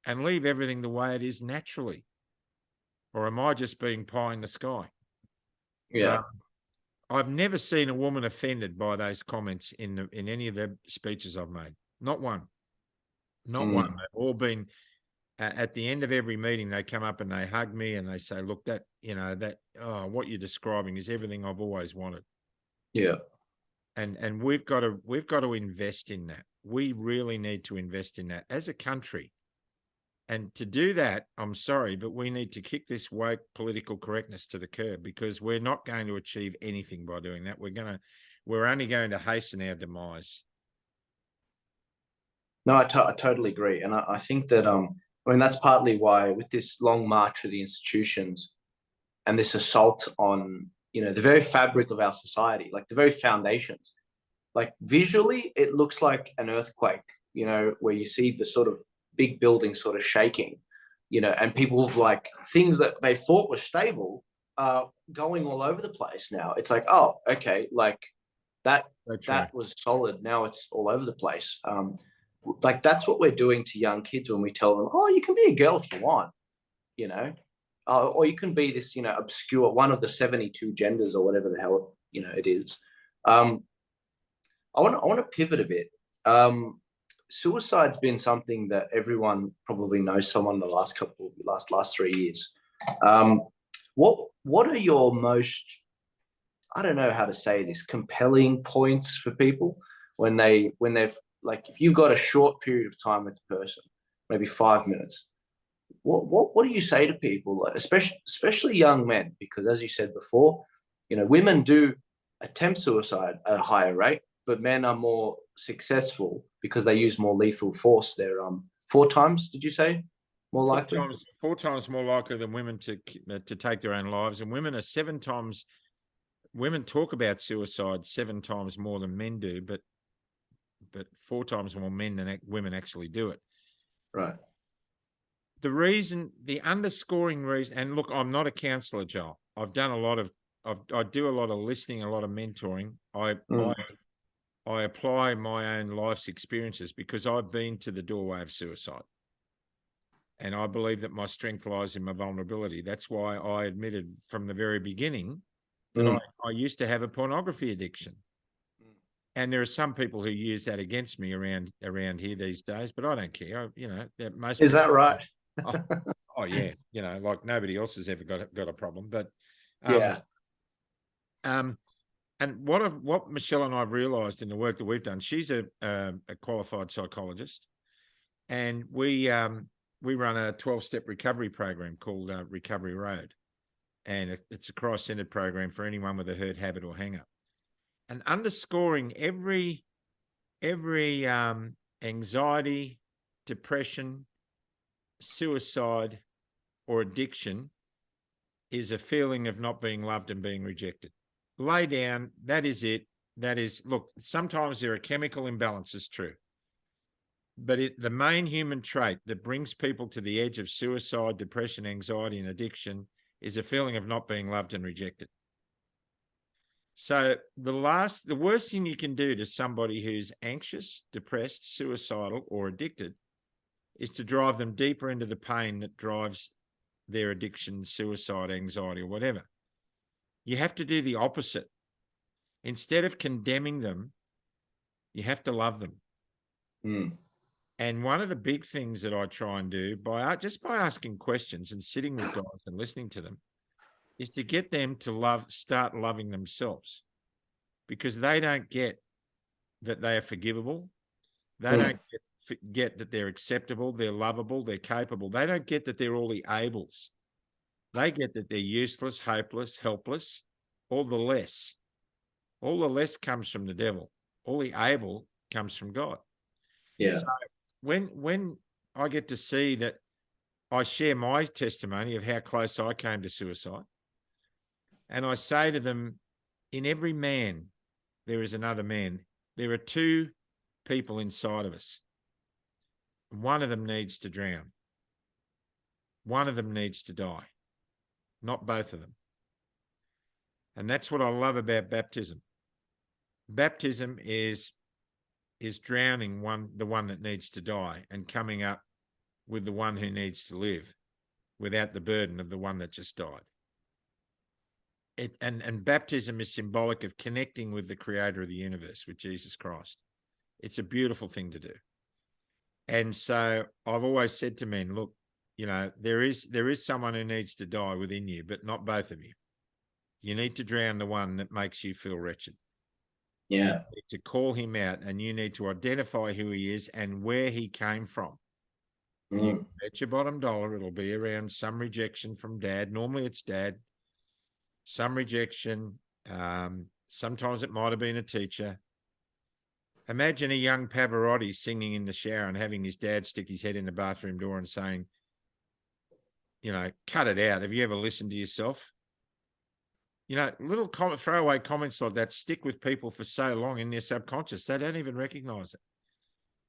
and leave everything the way it is naturally? Or am I just being pie in the sky? Yeah. I've never seen a woman offended by those comments in any of the speeches I've made. Not one. Not one. They've all been, at the end of every meeting, they come up and they hug me and they say, look, what you're describing is everything I've always wanted. Yeah. And we've got to invest in that. We really need to invest in that as a country. And to do that, I'm sorry, but we need to kick this woke political correctness to the curb, because we're not going to achieve anything by doing that. We're only going to hasten our demise. No, I totally agree. And I think that, that's partly why with this long march of the institutions and this assault on, the very fabric of our society, like the very foundations, like visually, it looks like an earthquake, where you see the sort of big building sort of shaking, and people like things that they thought were stable going all over the place now. It's like, oh, okay, like that was solid. Now it's all over the place. Like that's what we're doing to young kids when we tell them, oh, you can be a girl if you want, or you can be this, obscure one of the 72 genders or whatever the hell, it is. I want to pivot a bit. Suicide's been something that everyone probably knows someone in the last 3 years. What are your most, I don't know how to say this, compelling points for people when they've, like, if you've got a short period of time with a person, maybe 5 minutes, what do you say to people, especially young men? Because as you said before, women do attempt suicide at a higher rate, but men are more successful because they use more lethal force. They're 4 times, did you say, more likely? 4 times more likely than women to take their own lives, and women are 7 times. Women talk about suicide 7 times more than men do, but 4 times more men than women actually do it. Right. The underscoring reason, and look, I'm not a counselor, Joel. I've done I do a lot of listening, a lot of mentoring. I apply my own life's experiences because I've been to the doorway of suicide. And I believe that my strength lies in my vulnerability. That's why I admitted from the very beginning that I used to have a pornography addiction. And there are some people who use that against me around here these days, but I don't care. Is that right? Oh yeah, like nobody else has ever got a problem. But yeah. And what Michelle and I have realised in the work that we've done, she's a qualified psychologist, and we run a 12-step recovery program called Recovery Road, and it's a Christ-centered program for anyone with a hurt, habit, or hang-up. And underscoring every anxiety, depression, suicide, or addiction is a feeling of not being loved and being rejected. Lay down, that is it. Look, sometimes there are chemical imbalances, true. But the main human trait that brings people to the edge of suicide, depression, anxiety, and addiction is a feeling of not being loved and rejected. So the worst thing you can do to somebody who's anxious, depressed, suicidal, or addicted is to drive them deeper into the pain that drives their addiction, suicide, anxiety, or whatever. You have to do the opposite. Instead of condemning them, you have to love them. Mm. And one of the big things that I try and do by asking questions and sitting with guys and listening to them is to get them to start loving themselves, because they don't get that they are forgivable. They don't get that they're acceptable, they're lovable, they're capable. They don't get that they're all the ables. They get that they're useless, hopeless, helpless. All the less comes from the devil. All the able comes from God. Yeah. So when I get to see that, I share my testimony of how close I came to suicide. And I say to them, in every man, there is another man. There are two people inside of us. One of them needs to drown. One of them needs to die, not both of them. And that's what I love about baptism. Baptism is drowning the one that needs to die, and coming up with the one who needs to live without the burden of the one that just died. And baptism is symbolic of connecting with the creator of the universe, with Jesus Christ. It's a beautiful thing to do. And so I've always said to men, look, there is someone who needs to die within you, but not both of you. You need to drown the one that makes you feel wretched. Yeah. You need to call him out, and you need to identify who he is and where he came from. And you can bet your bottom dollar it'll be around some rejection from dad. Normally it's dad. Some rejection. Sometimes it might have been a teacher. Imagine a young Pavarotti singing in the shower and having his dad stick his head in the bathroom door and saying, cut it out. Have you ever listened to yourself? Little throwaway comments like that stick with people for so long in their subconscious, they don't even recognize it.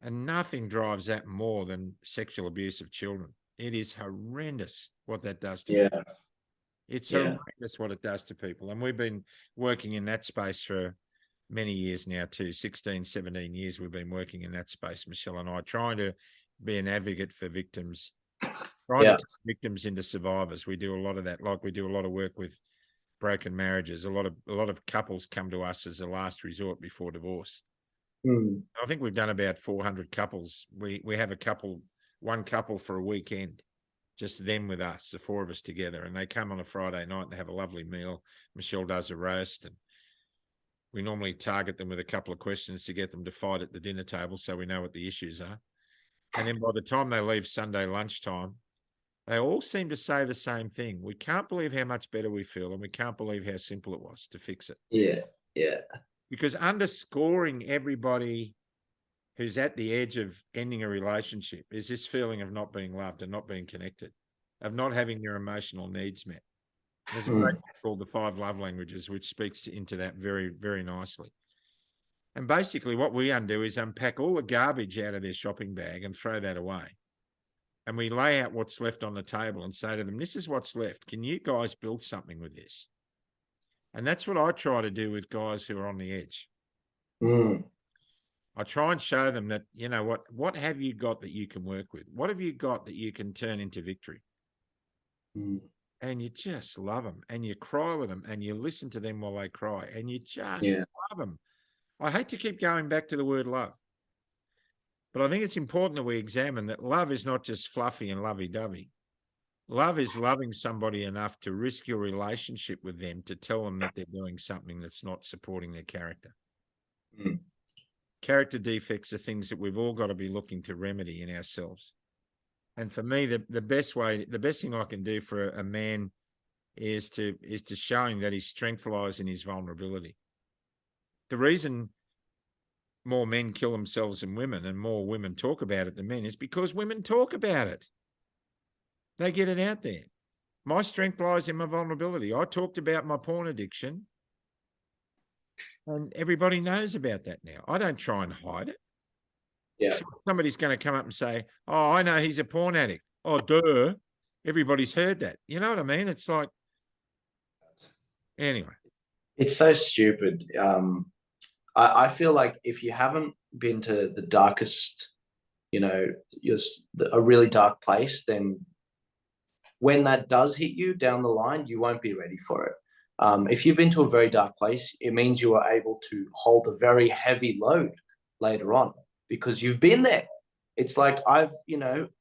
And nothing drives that more than sexual abuse of children. It is horrendous what that does to people. It's horrendous what it does to people. And we've been working in that space for many years now too. 16, 17 years we've been working in that space, Michelle and I, trying to be an advocate for victims, trying to turn victims into survivors. We do a lot of that. Like, we do a lot of work with broken marriages. A lot of couples come to us as a last resort before divorce. I think we've done about 400 couples. We have one couple for a weekend, just them with us, the four of us together, and they come on a Friday night and they have a lovely meal. Michelle does a roast, and we normally target them with a couple of questions to get them to fight at the dinner table, so we know what the issues are. And then by the time they leave Sunday lunchtime, they all seem to say the same thing. We can't believe how much better we feel, and we can't believe how simple it was to fix it. Yeah. Because underscoring everybody who's at the edge of ending a relationship is this feeling of not being loved and not being connected, of not having their emotional needs met. There's a great book called The 5 Love Languages, which speaks into that very, very nicely. And basically what we undo is unpack all the garbage out of their shopping bag and throw that away. And we lay out what's left on the table and say to them, this is what's left. Can you guys build something with this? And that's what I try to do with guys who are on the edge. I try and show them that, what have you got that you can work with? What have you got that you can turn into victory? And you just love them, and you cry with them, and you listen to them while they cry, and you just love them. I hate to keep going back to the word love, but I think it's important that we examine that love is not just fluffy and lovey-dovey. Love is loving somebody enough to risk your relationship with them, to tell them that they're doing something that's not supporting their character. Character defects are things that we've all got to be looking to remedy in ourselves. And for me, the best thing I can do for a man is to show him that his strength lies in his vulnerability. The reason more men kill themselves than women, and more women talk about it than men, is because women talk about it. They get it out there. My strength lies in my vulnerability. I talked about my porn addiction, and everybody knows about that now. I don't try and hide it. So somebody's going to come up and say, oh, I know he's a porn addict. Oh, duh. Everybody's heard that. You know what I mean? It's like, anyway. It's so stupid. I feel like if you haven't been to the darkest, a really dark place, then when that does hit you down the line, you won't be ready for it. If you've been to a very dark place, it means you are able to hold a very heavy load later on because you've been there. It's like I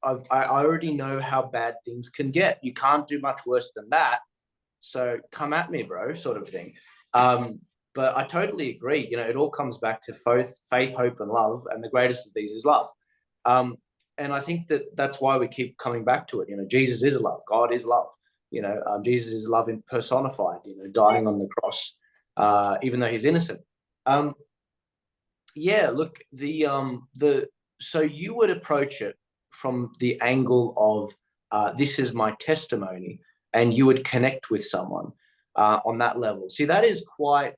already know how bad things can get. You can't do much worse than that. So come at me, bro, sort of thing. But I totally agree. It all comes back to faith, hope, and love, and the greatest of these is love. And I think that's why we keep coming back to it. Jesus is love. God is love. Jesus is love in personified. Dying on the cross, even though he's innocent. Yeah. Look, so you would approach it from the angle of this is my testimony, and you would connect with someone on that level. See, that is quite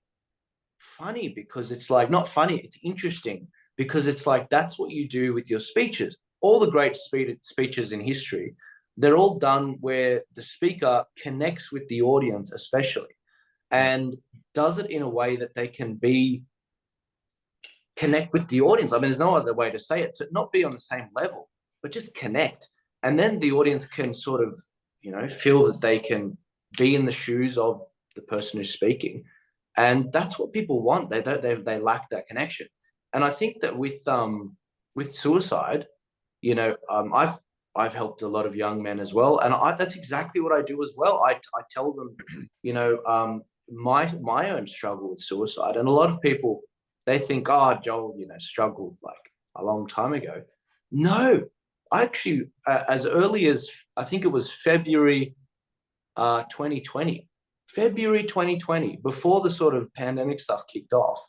funny because it's like not funny. It's interesting because it's like that's what you do with your speeches. All the great speeches in history, they're all done where the speaker connects with the audience, especially, and does it in a way that they can connect with the audience. I mean, there's no other way to say it, to not be on the same level, but just connect. And then the audience can sort of, feel that they can be in the shoes of the person who's speaking. And that's what people want. They lack that connection. And I think that with suicide, I've helped a lot of young men as well, and that's exactly what I do as well. I tell them, my own struggle with suicide, and a lot of people they think, oh, Joel, struggled like a long time ago. No, I actually, as early as I think it was February 2020, before the sort of pandemic stuff kicked off,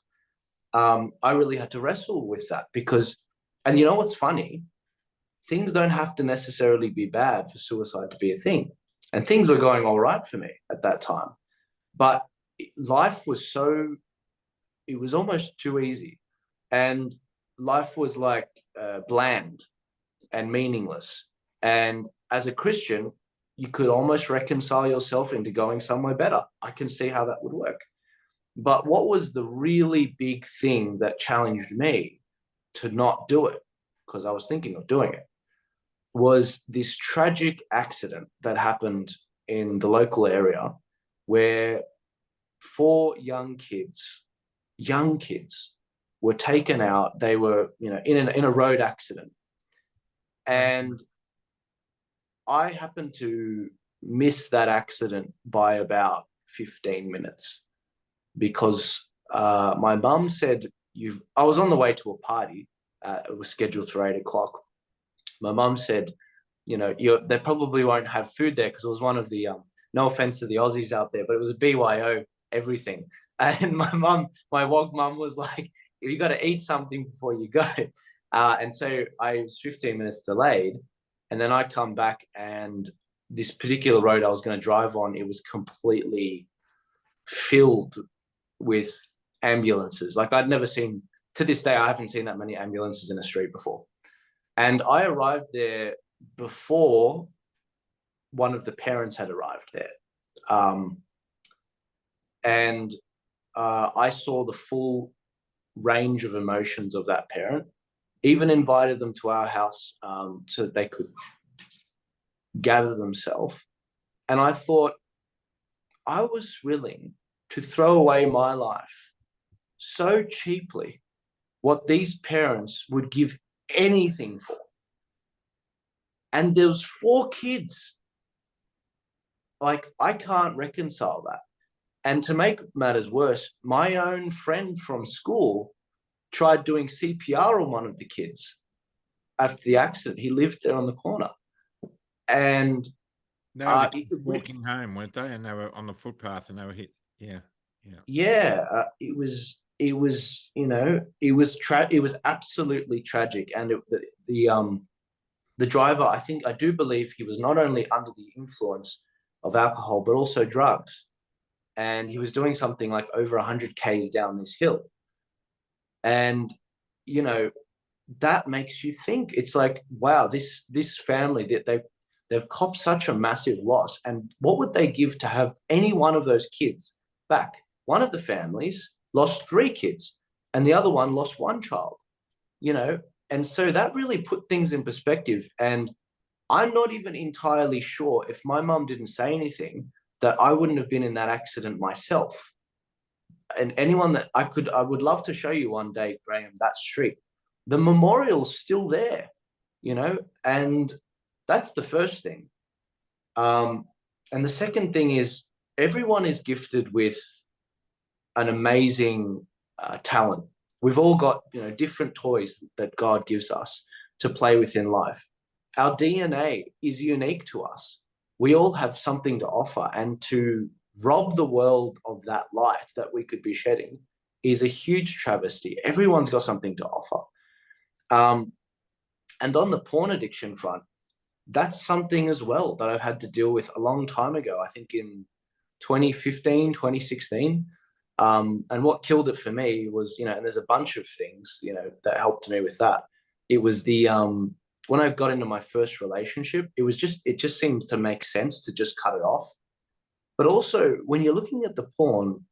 I really had to wrestle with that because, and you know what's funny? Things don't have to necessarily be bad for suicide to be a thing. And things were going all right for me at that time. But life was it was almost too easy. And life was like bland and meaningless. And as a Christian, you could almost reconcile yourself into going somewhere better. I can see how that would work. But what was the really big thing that challenged me to not do it, because I was thinking of doing it, was this tragic accident that happened in the local area where 4 young kids were taken out. They were, in a road accident. And I happened to miss that accident by about 15 minutes because my mum said, I was on the way to a party. It was scheduled for 8:00. My mum said, they probably won't have food there because it was one of the, no offense to the Aussies out there, but it was a BYO everything. And my WOG mum was like, you got to eat something before you go. And so I was 15 minutes delayed. And then I come back and this particular road I was going to drive on, it was completely filled with ambulances. Like I'd never seen, to this day, I haven't seen that many ambulances in a street before. And I arrived there before one of the parents had arrived there. I saw the full range of emotions of that parent, even invited them to our house so they could gather themselves. And I thought I was willing to throw away my life so cheaply, what these parents would give anything for. And there was 4 kids. Like, I can't reconcile that. And to make matters worse, my own friend from school tried doing CPR on one of the kids after the accident. He lived there on the corner. And they were walking home, weren't they? And they were on the footpath and they were hit. Yeah. It was absolutely tragic. And the driver, I do believe he was not only under the influence of alcohol, but also drugs. And he was doing something like over 100 Ks down this hill. And, that makes you think. It's like, wow, this family, they've copped such a massive loss. And what would they give to have any one of those kids back? One of the families lost 3 kids and the other one lost 1 child, And so that really put things in perspective. And I'm not even entirely sure if my mum didn't say anything, that I wouldn't have been in that accident myself. And anyone that I would love to show you one day, Graham, that street. The memorial's still there, you know, and that's the first thing. And the second thing is everyone is gifted with an amazing talent. We've all got, you know, different toys that God gives us to play with in life. Our DNA is unique to us. We all have something to offer, and to rob the world of that light that we could be shedding is a huge travesty. Everyone's got something to offer. And on the porn addiction front, that's something as well that I've had to deal with a long time ago. I think in 2015, 2016. And what killed it for me was, you know, and there's a bunch of things, you know, that helped me with that. It was the, when I got into my first relationship, it just seems to make sense to just cut it off. But also when you're looking at the porn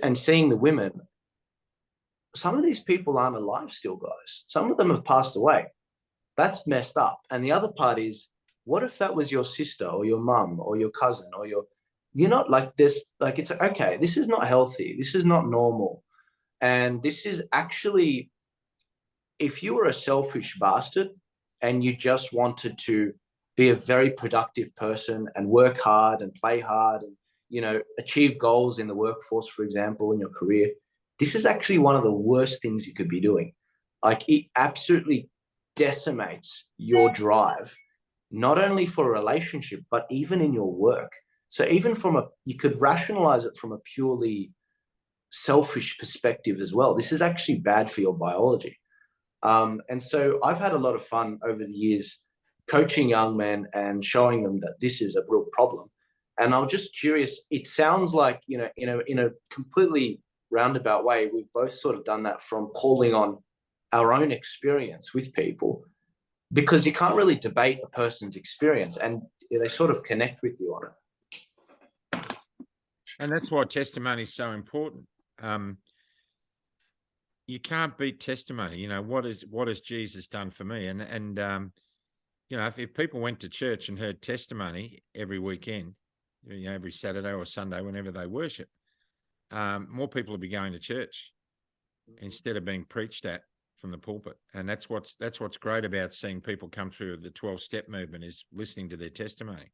and seeing the women, some of these people aren't alive still, guys. Some of them have passed away. That's messed up. And the other part is, what if that was your sister or your mum or your cousin or you're not like this, like, it's okay, this is not healthy, this is not normal. And this is actually, if you were a selfish bastard and you just wanted to be a very productive person and work hard and play hard and, you know, achieve goals in the workforce, for example, in your career, this is actually one of the worst things you could be doing. Like, it absolutely decimates your drive, not only for a relationship, but even in your work. So even you could rationalize it from a purely selfish perspective as well. This is actually bad for your biology. And so I've had a lot of fun over the years coaching young men and showing them that this is a real problem. And I'm just curious, it sounds like, you know, in a completely roundabout way, we've both sort of done that from calling on our own experience with people, because you can't really debate a person's experience and they sort of connect with you on it. And that's why testimony is so important. You can't beat testimony. You know, what has Jesus done for me? And you know, if people went to church and heard testimony every weekend, you know, every Saturday or Sunday, whenever they worship, more people would be going to church instead of being preached at from the pulpit. And that's what's great about seeing people come through the 12-step movement, is listening to their testimony.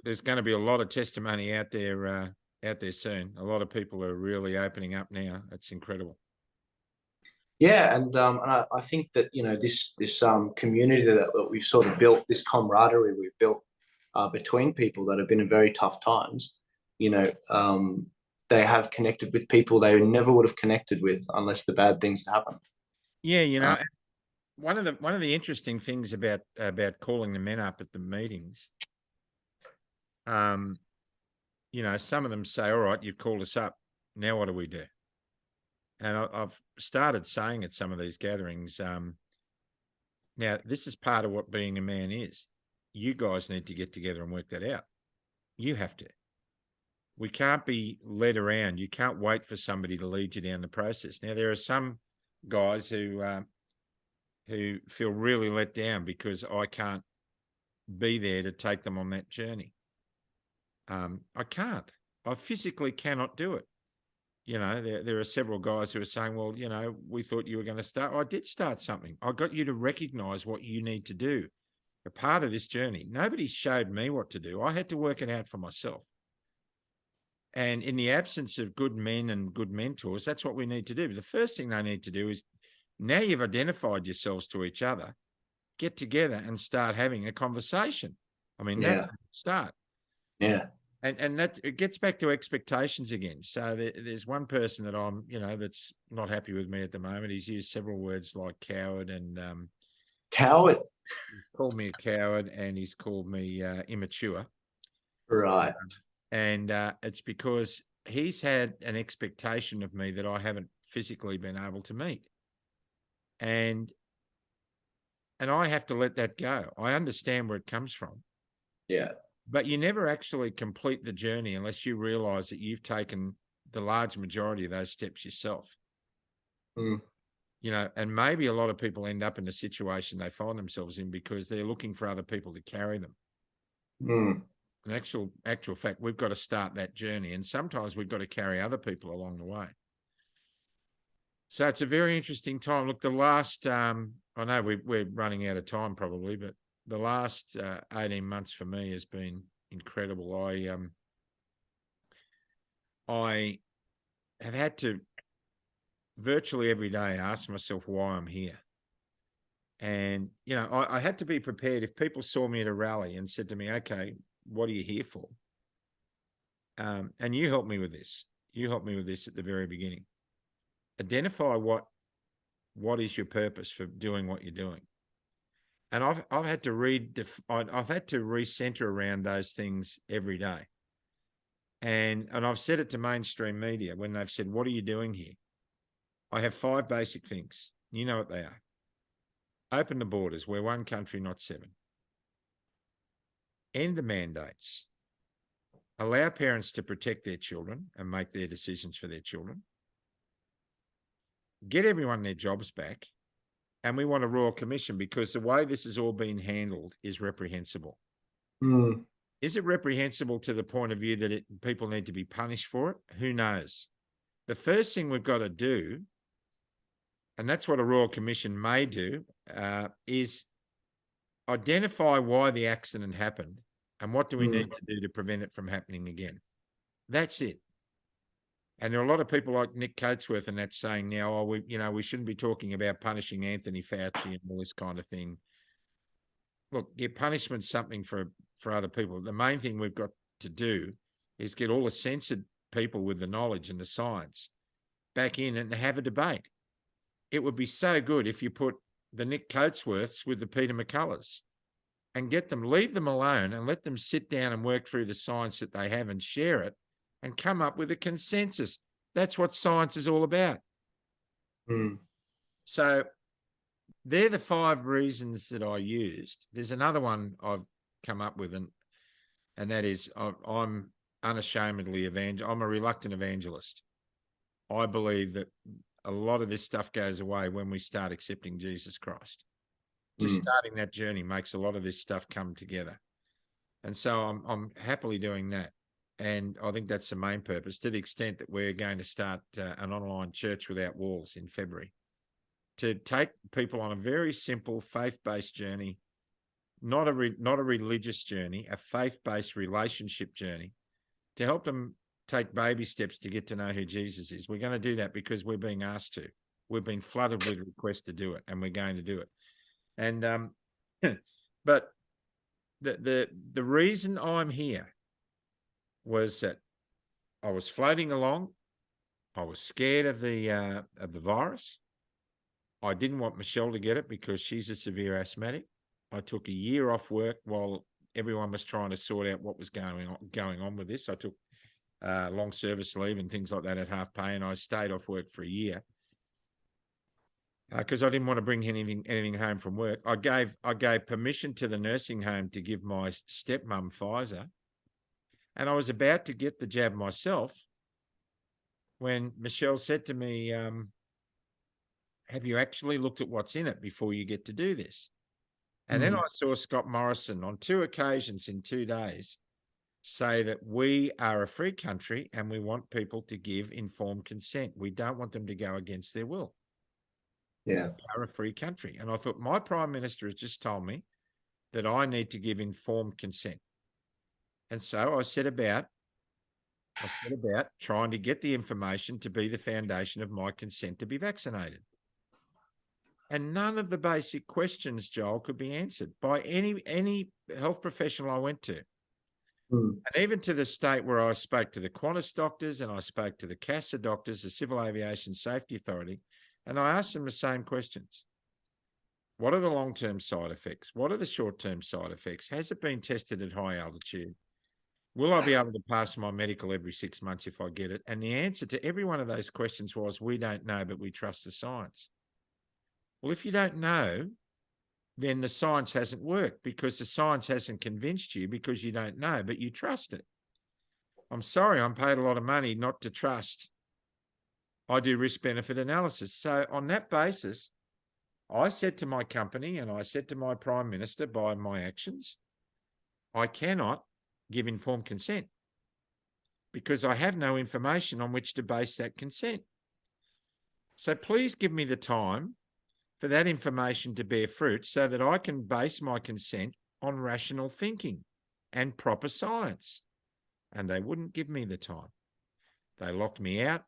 There's going to be a lot of testimony out there soon. A lot of people are really opening up now. It's incredible. Yeah, and I think that, you know, this community that we've sort of built, this camaraderie we've built between people that have been in very tough times, you know, they have connected with people they never would have connected with unless the bad things had happened. Yeah, you know, one of the interesting things about calling the men up at the meetings, you know, some of them say, all right, you've called us up, now what do we do? And I've started saying at some of these gatherings, now this is part of what being a man is. You guys need to get together and work that out. You have to. We can't be led around. You can't wait for somebody to lead you down the process. Now, there are some guys who feel really let down because I can't be there to take them on that journey. I can't. I physically cannot do it. You know, there are several guys who are saying, well, you know, we thought you were going to start. I did start something. I got you to recognize what you need to do. A part of this journey. Nobody showed me what to do. I had to work it out for myself. And in the absence of good men and good mentors, that's what we need to do. But the first thing they need to do is, now you've identified yourselves to each other, get together and start having a conversation. I mean, that's the start. Yeah. And that, it gets back to expectations again. So there's one person that I'm, you know, that's not happy with me at the moment. He's used several words like coward and coward. He's called me a coward, and he's called me immature. Right. And it's because he's had an expectation of me that I haven't physically been able to meet. And I have to let that go. I understand where it comes from. Yeah. But you never actually complete the journey unless you realize that you've taken the large majority of those steps yourself. You know, and maybe a lot of people end up in the situation they find themselves in because they're looking for other people to carry them. In actual fact, we've got to start that journey, and sometimes we've got to carry other people along the way. So it's a very interesting time. Look, the last, I know we're running out of time probably, but the last 18 months for me has been incredible. I have had to virtually every day ask myself why I'm here. And, you know, I had to be prepared. If people saw me at a rally and said to me, okay, what are you here for? And you helped me with this. You helped me with this at the very beginning. Identify what is your purpose for doing what you're doing. And I've had to I've had to recenter around those things every day. And I've said it to mainstream media when they've said, what are you doing here? I have 5 basic things. You know what they are. Open the borders. We're one country, not 7. End the mandates. Allow parents to protect their children and make their decisions for their children. Get everyone their jobs back. And we want a royal commission because the way this has all been handled is reprehensible. Mm. Is it reprehensible to the point of view that people need to be punished for it? Who knows? The first thing we've got to do, and that's what a royal commission may do, is identify why the accident happened and what do we need to do to prevent it from happening again. That's it. And there are a lot of people like Nick Coatsworth and that's saying now, oh, we shouldn't be talking about punishing Anthony Fauci and all this kind of thing. Look, punishment's something for other people. The main thing we've got to do is get all the censored people with the knowledge and the science back in and have a debate. It would be so good if you put the Nick Coatsworths with the Peter McCullers and leave them alone and let them sit down and work through the science that they have and share it and come up with a consensus. That's what science is all about. Mm. So they're the 5 reasons that I used. There's another one I've come up with, and that is I'm unashamedly I'm a reluctant evangelist. I believe that a lot of this stuff goes away when we start accepting Jesus Christ. Just starting that journey makes a lot of this stuff come together. And so I'm happily doing that. And I think that's the main purpose, to the extent that we're going to start an online church without walls in February, to take people on a very simple faith-based journey, not a religious journey, a faith-based relationship journey, to help them take baby steps to get to know who Jesus is. We're going to do that because we're being asked to. We've been flooded with requests to do it, and we're going to do it. And but the reason I'm here was that I was floating along. I was scared of the virus. I didn't want Michelle to get it because she's a severe asthmatic. I took a year off work while everyone was trying to sort out what was going on with this. I took long service leave and things like that at half pay, and I stayed off work for a year because I didn't want to bring anything home from work. I gave permission to the nursing home to give my stepmom Pfizer, and I was about to get the jab myself when Michelle said to me, have you actually looked at what's in it before you get to do this? And then I saw Scott Morrison on 2 occasions in 2 days say that we are a free country and we want people to give informed consent. We don't want them to go against their will. Yeah. We are a free country. And I thought, my Prime Minister has just told me that I need to give informed consent. And so I set about trying to get the information to be the foundation of my consent to be vaccinated. And none of the basic questions, Joel, could be answered by any health professional I went to. And even to the state where I spoke to the Qantas doctors and I spoke to the CASA doctors, the Civil Aviation Safety Authority, and I asked them the same questions. What are the long-term side effects? What are the short-term side effects? Has it been tested at high altitude? Will I be able to pass my medical every 6 months if I get it? And the answer to every one of those questions was, we don't know, but we trust the science. Well, if you don't know, then the science hasn't worked because the science hasn't convinced you because you don't know, but you trust it. I'm sorry, I'm paid a lot of money not to trust. I do risk-benefit analysis. So on that basis, I said to my company and I said to my Prime Minister by my actions, I cannot give informed consent because I have no information on which to base that consent. So please give me the time for that information to bear fruit so that I can base my consent on rational thinking and proper science. And they wouldn't give me the time. They locked me out.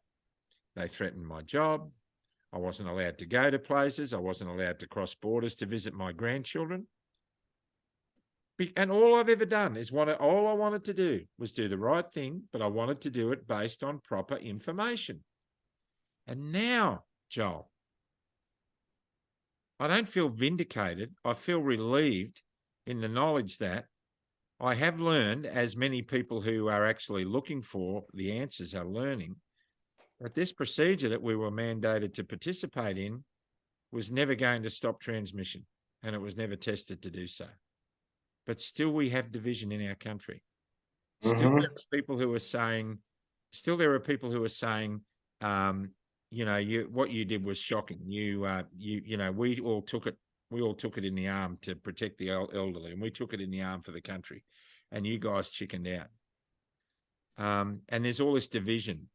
They threatened my job. I wasn't allowed to go to places. I wasn't allowed to cross borders to visit my grandchildren. And all I've ever done is all I wanted to do was do the right thing, but I wanted to do it based on proper information. And now, Joel, I don't feel vindicated. I feel relieved in the knowledge that I have learned, as many people who are actually looking for the answers are learning, that this procedure that we were mandated to participate in was never going to stop transmission, and it was never tested to do so. But still we have division in our country. Still there are people who are saying, what you did was shocking. We all took it in the arm to protect the elderly, and we took it in the arm for the country, and you guys chickened out. And there's all this division.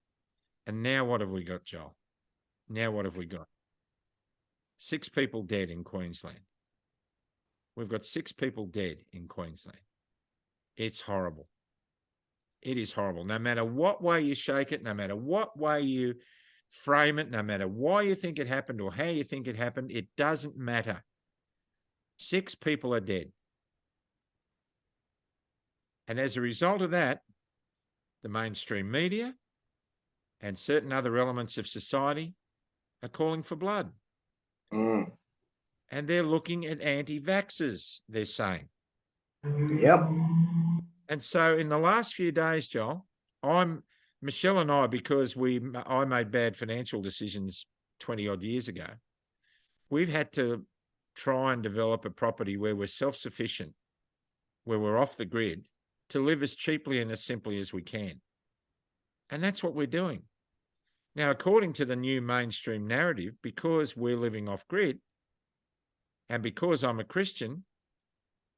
And now what have we got, Joel? Now what have we got? 6 people dead in Queensland. We've got 6 people dead in Queensland. It's horrible. It is horrible. No matter what way you shake it, no matter what way you frame it, no matter why you think it happened or how you think it happened, it doesn't matter. 6 people are dead. And as a result of that, the mainstream media and certain other elements of society are calling for blood. And they're looking at anti-vaxxers, they're saying. Yep. And so in the last few days, Joel, Michelle and I, because I made bad financial decisions 20 odd years ago, we've had to try and develop a property where we're self-sufficient, where we're off the grid, to live as cheaply and as simply as we can. And that's what we're doing. Now, according to the new mainstream narrative, because we're living off grid, and because I'm a Christian,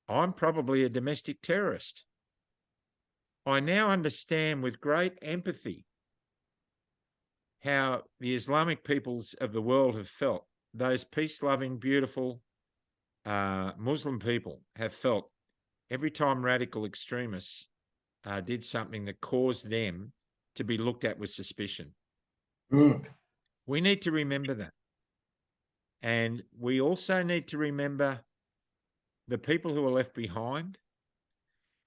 I'm probably a domestic terrorist. I now understand with great empathy how the Islamic peoples of the world have felt. Those peace-loving, beautiful Muslim people have felt every time radical extremists did something that caused them to be looked at with suspicion. We need to remember that. And we also need to remember the people who are left behind.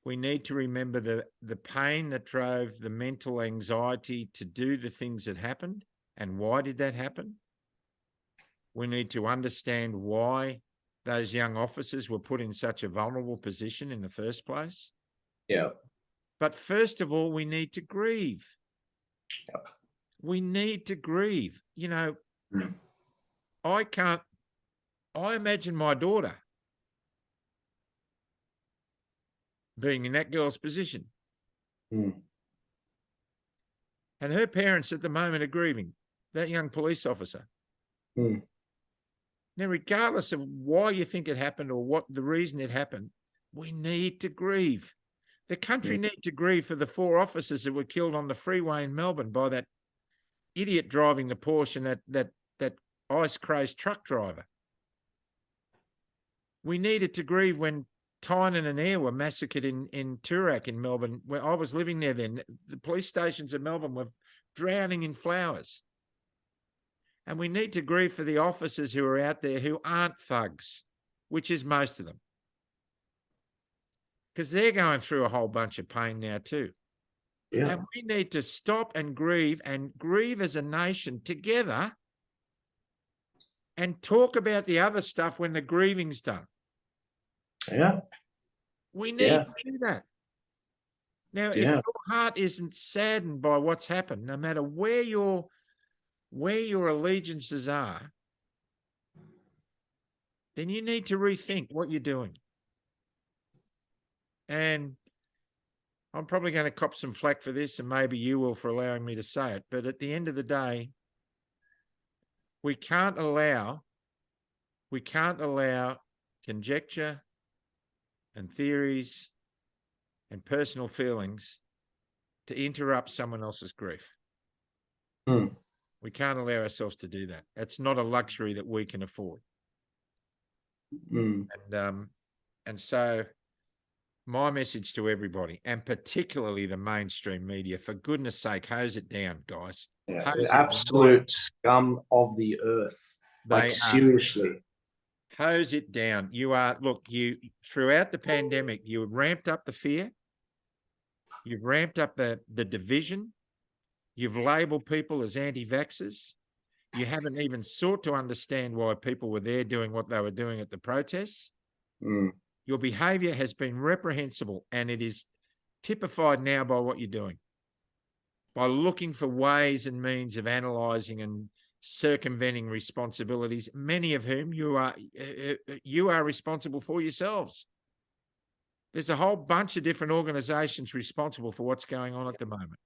We need to remember the pain that drove the mental anxiety to do the things that happened and why did that happen. We need to understand why those young officers were put in such a vulnerable position in the first place. Yeah. But first of all, we need to grieve. Yep. We need to grieve. I imagine my daughter being in that girl's position. And her parents at the moment are grieving that young police officer. Now, regardless of why you think it happened or what the reason it happened, we need to grieve. The country needs to grieve for the 4 officers that were killed on the freeway in Melbourne by that idiot driving the Porsche and that ice-crazed truck driver. We needed to grieve when Tynan and Eyre were massacred in Toorak in Melbourne, where I was living there then. The police stations in Melbourne were drowning in flowers. And we need to grieve for the officers who are out there who aren't thugs, which is most of them. Because they're going through a whole bunch of pain now too. Yeah. And we need to stop and grieve as a nation together and talk about the other stuff when the grieving's done. Yeah. We need to do that. Now, if your heart isn't saddened by what's happened, no matter where your allegiances are, then you need to rethink what you're doing. And I'm probably going to cop some flack for this, and maybe you will for allowing me to say it. But at the end of the day, we can't allow conjecture and theories and personal feelings to interrupt someone else's grief. Mm. We can't allow ourselves to do that. It's not a luxury that we can afford. Mm. And so my message to everybody, and particularly the mainstream media, for goodness sake, hose it down, guys. Yeah, Hose the it down. absolute scum of the earth. They Like, are. seriously. Hose it down. You are, look, you throughout the pandemic, you ramped up the fear. You've ramped up the division. You've labeled people as anti-vaxxers. You haven't even sought to understand why people were there doing what they were doing at the protests. Mm. Your behavior has been reprehensible, and it is typified now by what you're doing. By looking for ways and means of analysing and circumventing responsibilities, many of whom you are responsible for yourselves. There's a whole bunch of different organisations responsible for what's going on at the moment.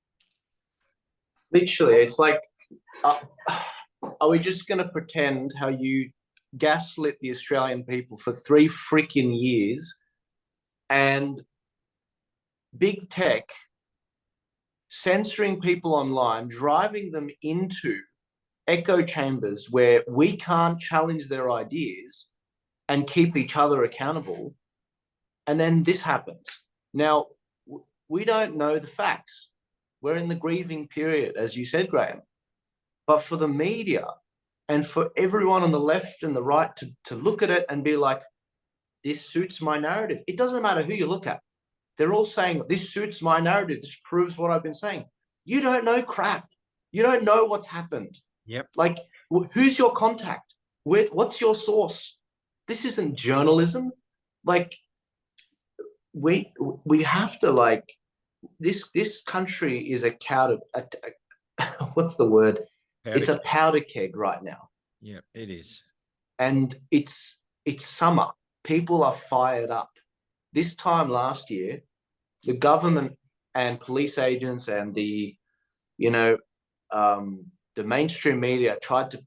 Literally, it's like, are we just going to pretend how you gaslit the Australian people for 3 freaking years, and big tech censoring people online, driving them into echo chambers where we can't challenge their ideas and keep each other accountable? And then this happens. Now, we don't know the facts. We're in the grieving period, as you said, Graham. But for the media and for everyone on the left and the right to look at it and be like, this suits my narrative. It doesn't matter who you look at. They're all saying, this suits my narrative. This proves what I've been saying. You don't know crap. You don't know what's happened. Yep. Like, who's your contact? What's your source? This isn't journalism. Like, we have to, like, this country is a powder, what's the word? It's a powder keg right now. Yeah, it is. And it's summer. People are fired up. This time last year, the government and police agents and the mainstream media tried to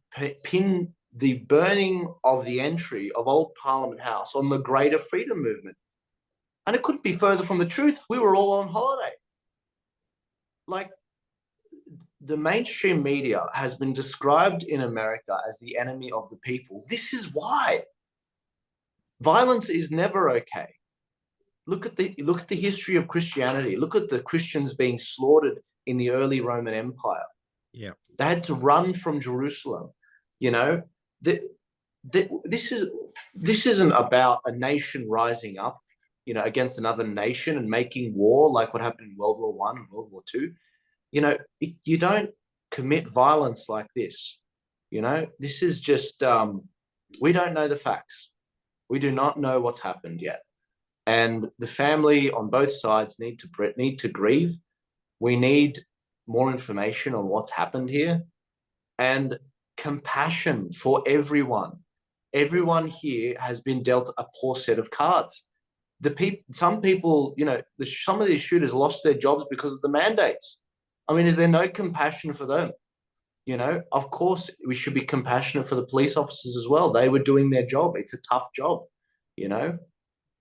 pin the burning of the entry of Old Parliament House on the Greater Freedom Movement. And it couldn't be further from the truth. We were all on holiday. Like, the mainstream media has been described in America as the enemy of the people. This is why. Violence is never okay. Look at the history of Christianity. Look at the Christians being slaughtered in the early Roman Empire. Yeah. They had to run from Jerusalem. This isn't about a nation rising up, against another nation and making war like what happened in World War I and World War II. You don't commit violence like this. This is just, we don't know the facts. We do not know what's happened yet. And the family on both sides need to grieve. We need more information on what's happened here, and compassion for everyone. Everyone here has been dealt a poor set of cards. Some people, some of these shooters lost their jobs because of the mandates. I mean, is there no compassion for them? Of course, we should be compassionate for the police officers as well. They were doing their job. It's a tough job,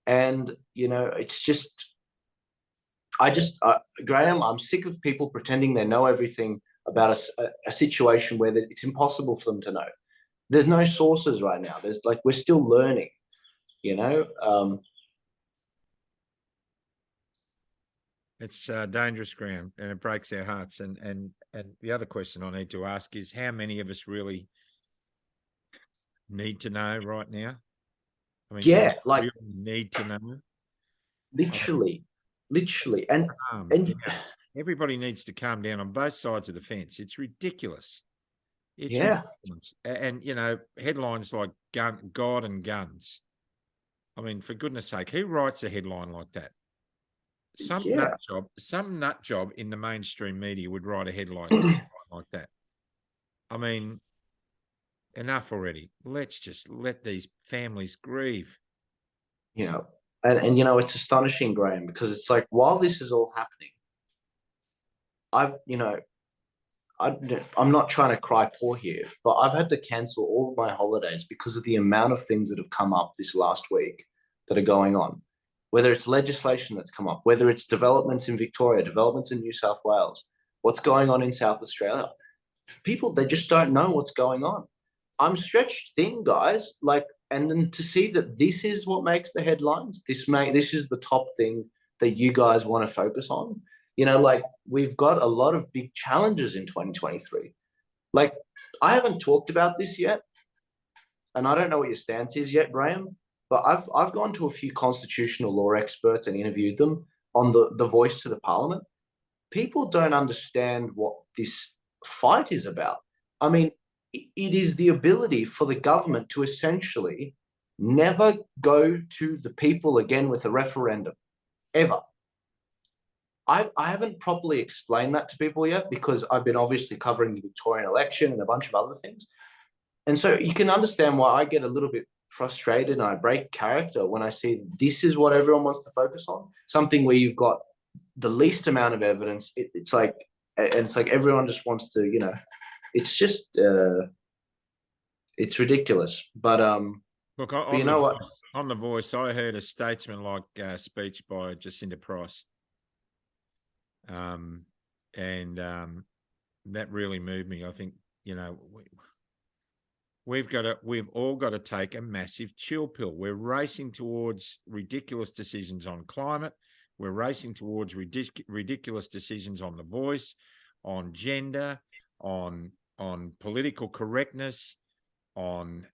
and, it's just, Graham, I'm sick of people pretending they know everything about a situation where it's impossible for them to know. There's no sources right now. We're still learning, It's dangerous ground, and it breaks our hearts. And the other question I need to ask is, how many of us really need to know right now? I mean, yeah, like, really need to know. literally, and everybody needs to calm down on both sides of the fence. It's ridiculous. It's ridiculous. And headlines like God and guns. I mean, for goodness sake, who writes a headline like that? Some nut job in the mainstream media would write a headline like that. I mean, enough already. Let's just let these families grieve. And it's astonishing, Graham, because it's like, while this is all happening, I'm not trying to cry poor here, but I've had to cancel all of my holidays because of the amount of things that have come up this last week that are going on. whether it's legislation that's come up, whether it's developments in Victoria, developments in New South Wales, what's going on in South Australia. People, they just don't know what's going on. I'm stretched thin, guys. Like, and then to see that this is what makes the headlines, this is the top thing that you guys want to focus on. You know, like, we've got a lot of big challenges in 2023. Like, I haven't talked about this yet, and I don't know what your stance is yet, Graham, but I've gone to a few constitutional law experts and interviewed them on the voice to the parliament. People don't understand what this fight is about. I mean, it is the ability for the government to essentially never go to the people again with a referendum, ever. I haven't properly explained that to people yet, because I've been obviously covering the Victorian election and a bunch of other things. And so you can understand why I get a little bit frustrated and I break character when I see this is what everyone wants to focus on. Something where you've got the least amount of evidence. It's like everyone just wants to, you know, it's just, it's ridiculous. But look, but you know what? On The Voice, I heard a statesman-like speech by Jacinta Price. And that really moved me. I think, you know, we've all got to take a massive chill pill. We're racing towards ridiculous decisions on climate. We're racing towards ridiculous decisions on The Voice, on gender, on political correctness, on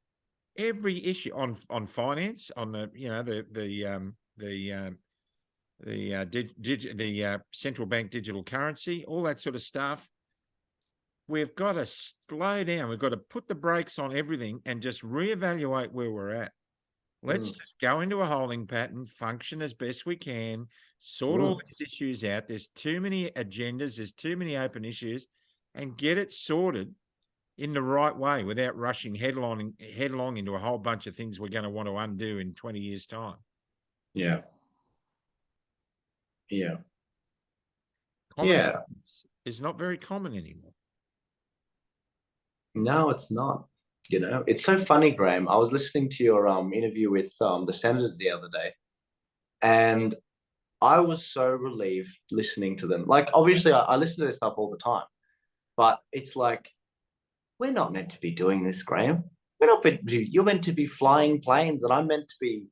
every issue, on finance, on the, you know, the central bank digital currency, all that sort of stuff. We've got to slow down. We've got to put the brakes on everything and just reevaluate where we're at. Let's just go into a holding pattern, function as best we can, sort all these issues out. There's too many agendas, there's too many open issues, and get it sorted in the right way without rushing headlong into a whole bunch of things we're going to want to undo in 20 years' time. Yeah. Yeah. Common sense is not very common anymore. No, it's not. You know, it's so funny, Graham. I was listening to your interview with the senators the other day, and I was so relieved listening to them. Like, obviously, I listen to this stuff all the time, but it's like, we're not meant to be doing this, Graham. We're not meant to. You're meant to be flying planes, and I'm meant to be,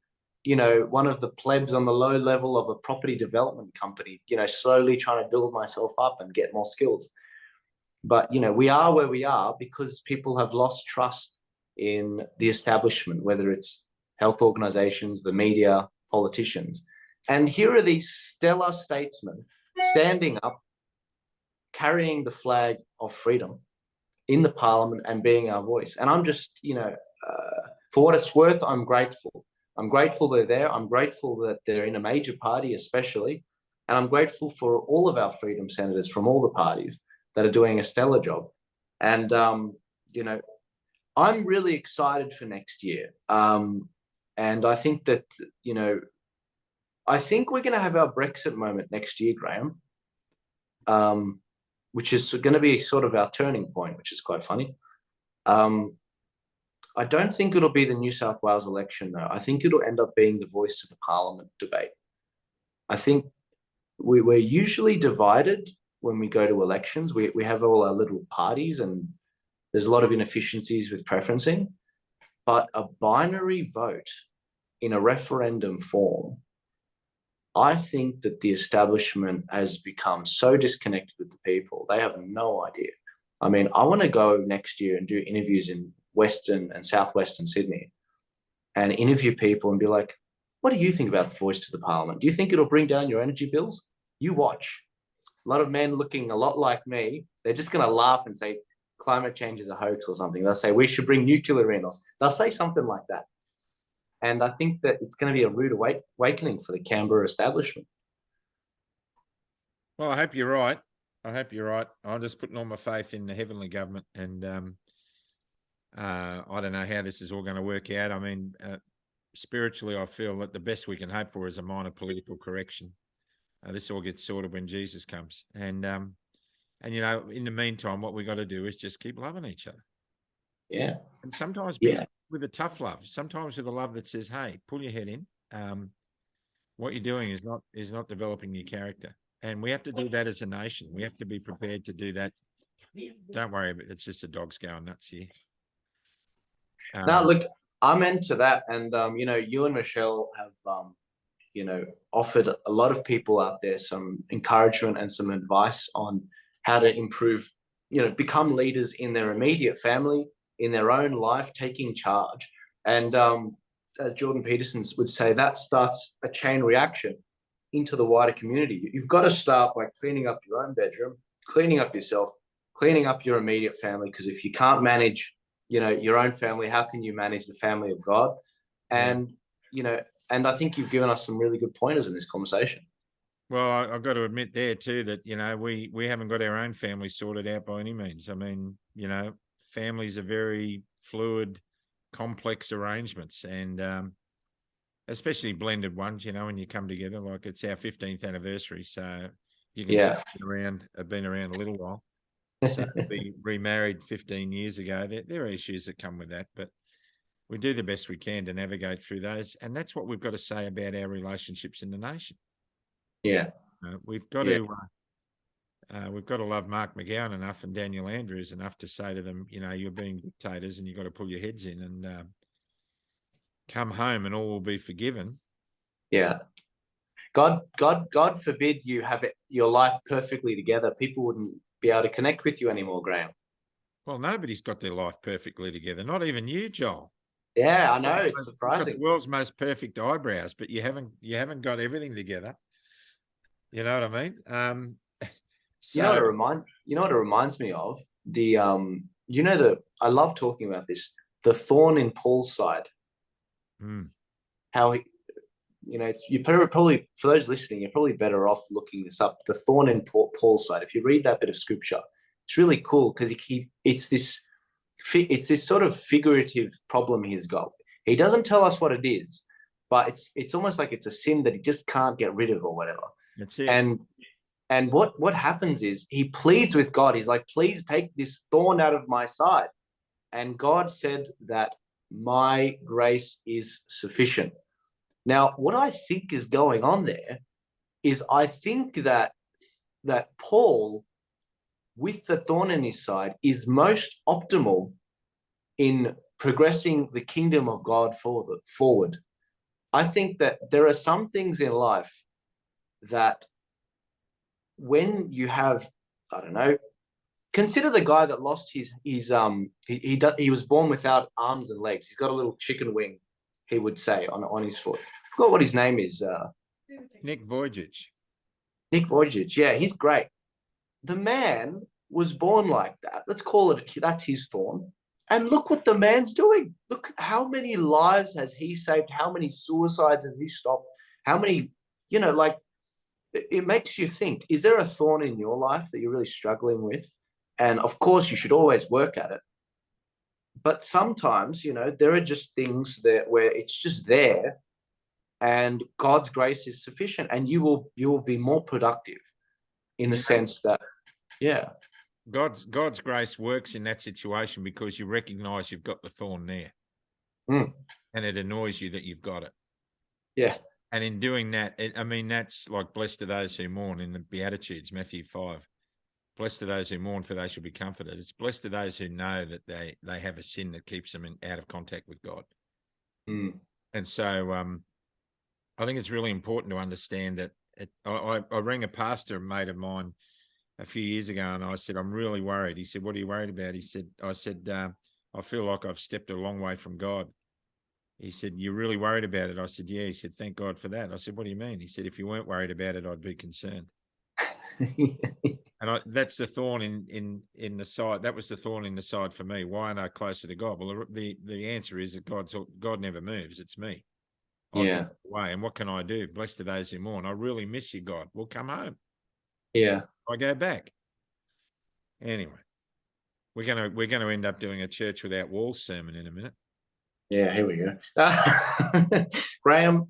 you know, one of the plebs on the low level of a property development company, you know, slowly trying to build myself up and get more skills. But, you know, we are where we are because people have lost trust in the establishment, whether it's health organizations, the media, politicians. And here are these stellar statesmen standing up, carrying the flag of freedom in the parliament and being our voice. And I'm just, you know, for what it's worth, I'm grateful. I'm grateful they're there. I'm grateful that they're in a major party, especially. And I'm grateful for all of our freedom senators from all the parties that are doing a stellar job. And, you know, I'm really excited for next year. And I think that, you know, I think we're going to have our Brexit moment next year, Graham, which is going to be sort of our turning point, which is quite funny. I don't think it'll be the New South Wales election, though. I think it'll end up being the voice of the parliament debate. I think we're usually divided when we go to elections. We have all our little parties and there's a lot of inefficiencies with preferencing, but a binary vote in a referendum form, I think that the establishment has become so disconnected with the people. They have no idea. I mean, I want to go next year and do interviews in Western and Southwestern Sydney and interview people and be like, what do you think about the voice to the parliament? Do you think it'll bring down your energy bills? You watch. A lot of men looking a lot like me, they're just going to laugh and say climate change is a hoax or something. They'll say we should bring nuclear in. They'll say something like that. And I think that it's going to be a rude awakening for the Canberra establishment. Well, I hope you're right. I hope you're right. I'm just putting all my faith in the heavenly government. And I don't know how this is all going to work out. I mean, spiritually, I feel that the best we can hope for is a minor political correction. This all gets sorted when Jesus comes. And you know, in the meantime, what we got to do is just keep loving each other. Yeah. And sometimes with a tough love, sometimes with a love that says, hey, pull your head in. what you're doing is not developing your character. And we have to do that as a nation. We have to be prepared to do that. Don't worry about it. It's just the dogs going nuts here. Now, look, I'm into that. And, you know, you and Michelle have, you know, offered a lot of people out there some encouragement and some advice on how to improve, you know, become leaders in their immediate family, in their own life, taking charge. And as Jordan Peterson would say, that starts a chain reaction into the wider community. You've got to start by cleaning up your own bedroom, cleaning up yourself, cleaning up your immediate family, because if you can't manage, you know, your own family, how can you manage the family of God? And, you know, and I think you've given us some really good pointers in this conversation. Well, I've got to admit there too that, you know, we haven't got our own family sorted out by any means. I mean, you know, families are very fluid, complex arrangements, and especially blended ones, you know, when you come together. Like, it's our 15th anniversary, so you can see I've been around a little while. So we remarried 15 years ago. There are issues that come with that, but we do the best we can to navigate through those. And that's what we've got to say about our relationships in the nation. Yeah. We've got to love Mark McGowan enough and Daniel Andrews enough to say to them, you know, you're being dictators and you've got to pull your heads in and come home and all will be forgiven. Yeah. God forbid you have your life perfectly together. People wouldn't be able to connect with you anymore, Graham. Well, nobody's got their life perfectly together. Not even you, Joel. Yeah, I know. It's surprising. You've got the world's most perfect eyebrows, but you haven't got everything together. You know what I mean? You know what it reminds me of? The I love talking about this. The thorn in Paul's side. How he, you know, you probably, for those listening, you're probably better off looking this up. The thorn in Paul's side. If you read that bit of scripture, it's really cool because it's this sort of figurative problem he's got. He doesn't tell us what it is, but it's almost like it's a sin that he just can't get rid of or whatever. That's it. And what happens is he pleads with God. He's like, please take this thorn out of my side. And God said that my grace is sufficient. Now, what I think is going on there is I think that Paul, with the thorn in his side, is most optimal in progressing the kingdom of God forward. I think that there are some things in life that when you have, I don't know, consider the guy that lost he was born without arms and legs. He's got a little chicken wing, he would say, on his foot. I forgot what his name is. Nick Vujicic. Nick Vujicic, yeah, he's great. The man was born like that. Let's call it, that's his thorn. And look what the man's doing. Look how many lives has he saved? How many suicides has he stopped? How many, you know, like, it makes you think, is there a thorn in your life that you're really struggling with? And of course, you should always work at it. But sometimes, you know, there are just things where it's just there and God's grace is sufficient and you will be more productive in the sense that, yeah. God's grace works in that situation because you recognize you've got the thorn there. And it annoys you that you've got it. Yeah. And in doing that, that's like blessed are those who mourn in the Beatitudes, Matthew 5. Blessed are those who mourn, for they shall be comforted. It's blessed are those who know that they have a sin that keeps them out of contact with God. And so I think it's really important to understand that. I rang a pastor, a mate of mine, a few years ago, and I said, I'm really worried. He said, what are you worried about? I said, I feel like I've stepped a long way from God. He said, you're really worried about it? I said, yeah. He said, thank God for that. I said, what do you mean? He said, if you weren't worried about it, I'd be concerned. And that's the thorn in the side. That was the thorn in the side for me. Why aren't I closer to God? Well, the answer is that God never moves. It's me. Yeah. Away. And what can I do? Blessed are those who mourn. I really miss you, God. Well, come home. Yeah. I go back. Anyway, we're gonna end up doing a church without walls sermon in a minute. Yeah, here we go. Graham,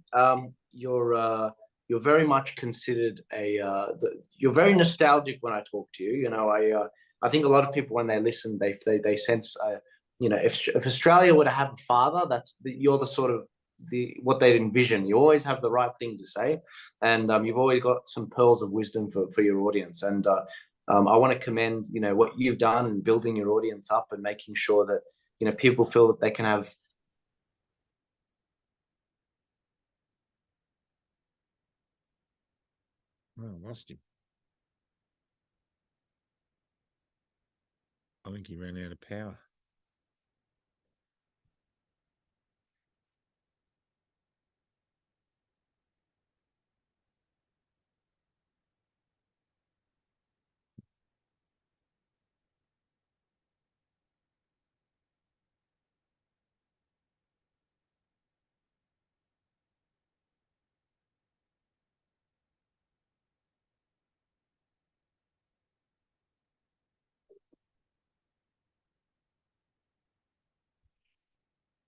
you're very much considered you're very nostalgic when I talk to you. You know, I think a lot of people when they listen, they sense, you know, if Australia were to have a father, you're the sort of what they envision. You always have the right thing to say, and you've always got some pearls of wisdom for your audience. And I want to commend what you've done in building your audience up and making sure that people feel that they can have. Oh, I lost him. I think he ran out of power.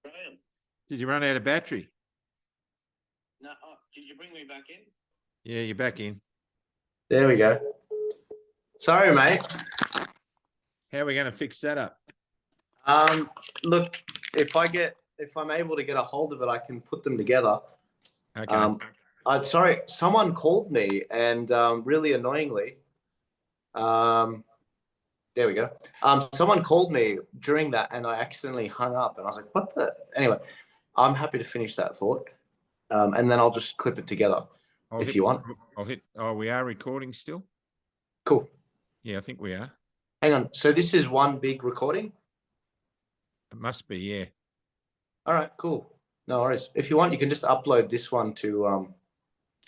Graham. Did you run out of battery? No, did you bring me back in? Yeah, you're back in. There we go. Sorry, mate. How are we going to fix that up? Look, if I'm able to get a hold of it, I can put them together. Okay. Sorry, someone called me, and really annoyingly, there we go. Someone called me during that, and I accidentally hung up, and I was like, "What the?" Anyway, I'm happy to finish that thought, and then I'll just clip it together if you want. I'll hit. Oh, we are recording still? Cool. Yeah, I think we are. Hang on. So this is one big recording? It must be, yeah. All right, cool. No worries. If you want, you can just upload this one to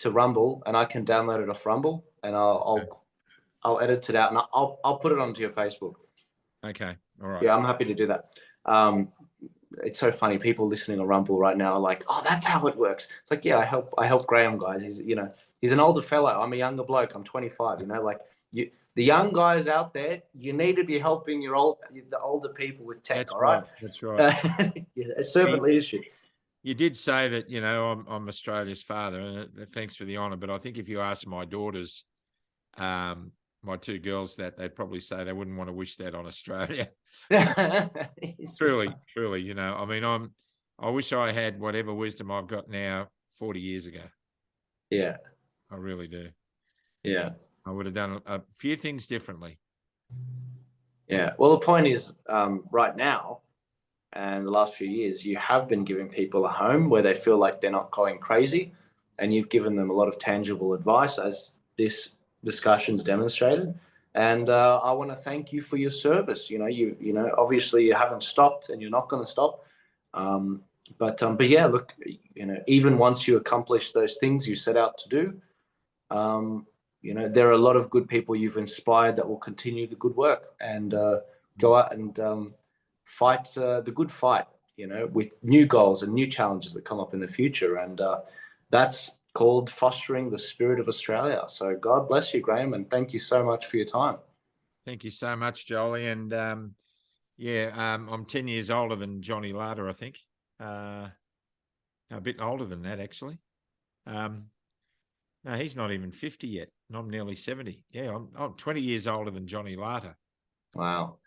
Rumble, and I can download it off Rumble, and I'll edit it out, and I'll put it onto your Facebook. Okay. All right. Yeah, I'm happy to do that. It's so funny. People listening on Rumble right now are like, "Oh, that's how it works." It's like, yeah, I help Graham, guys. He's an older fellow. I'm a younger bloke. I'm 25. The young guys out there, you need to be helping the older people with tech. That's all right. That's right. Yeah, servant leadership. You did say that, I'm Australia's father, and thanks for the honour. But I think if you ask my daughters, my two girls, that they'd probably say they wouldn't want to wish that on Australia. Truly. I wish I had whatever wisdom I've got now 40 years ago. Yeah. I really do. Yeah. I would have done a few things differently. Yeah. Well, the point is, right now, and the last few years, you have been giving people a home where they feel like they're not going crazy, and you've given them a lot of tangible advice, as this discussion's demonstrated. And I want to thank you for your service. Obviously you haven't stopped, and you're not going to stop. But yeah, look, even once you accomplish those things you set out to do, there are a lot of good people you've inspired that will continue the good work and go out and fight the good fight, with new goals and new challenges that come up in the future. And that's called fostering the spirit of Australia. So God bless you, Graham, and thank you so much for your time. Thank you so much, Jolie. And I'm 10 years older than Johnny Larder, I think. A bit older than that, actually. No, he's not even 50 yet. And I'm nearly 70. Yeah, I'm 20 years older than Johnny Larder. Wow.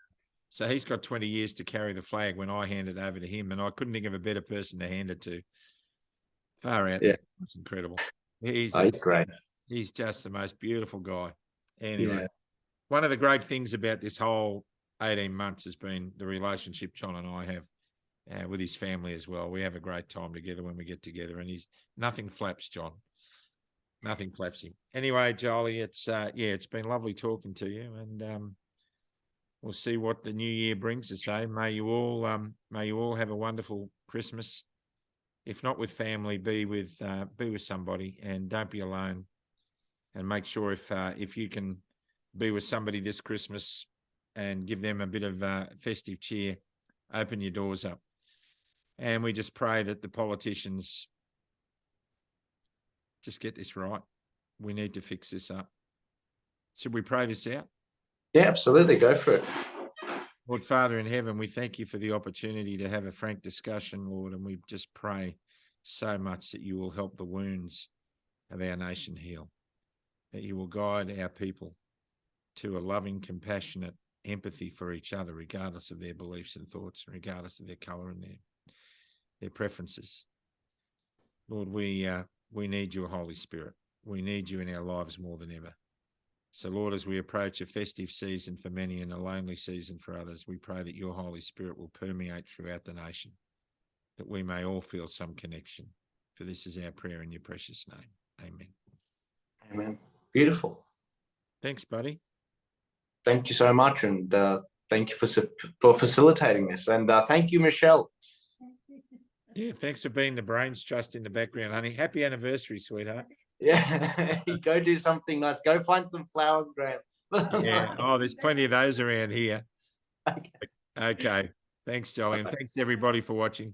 So he's got 20 years to carry the flag when I hand it over to him, and I couldn't think of a better person to hand it to. Far out. Yeah. That's incredible. He's great. He's just the most beautiful guy. Anyway, Yeah. One of the great things about this whole 18 months has been the relationship John and I have with his family as well. We have a great time together when we get together, and nothing flaps John. Nothing flaps him. Anyway, Jolie, it's been lovely talking to you, and we'll see what the new year brings us. May you all have a wonderful Christmas. If not with family, be with somebody, and don't be alone. And make sure if you can be with somebody this Christmas and give them a bit of festive cheer, open your doors up. And we just pray that the politicians just get this right. We need to fix this up. Should we pray this out? Yeah, absolutely. Go for it. Lord Father in heaven, we thank you for the opportunity to have a frank discussion, Lord, and we just pray so much that you will help the wounds of our nation heal, that you will guide our people to a loving, compassionate empathy for each other, regardless of their beliefs and thoughts, regardless of their colour and their preferences. Lord, we need your Holy Spirit. We need you in our lives more than ever. So, Lord, as we approach a festive season for many and a lonely season for others, we pray that your Holy Spirit will permeate throughout the nation, that we may all feel some connection. For this is our prayer in your precious name. Amen. Amen. Beautiful. Thanks, buddy. Thank you so much, and thank you for facilitating this, and thank you, Michelle. Yeah, thanks for being the brains trust in the background, honey. Happy anniversary, sweetheart. Yeah, go do something nice. Go find some flowers, Graham. Yeah. Oh, there's plenty of those around here. Okay. Okay. Thanks, Jolly. And thanks everybody for watching.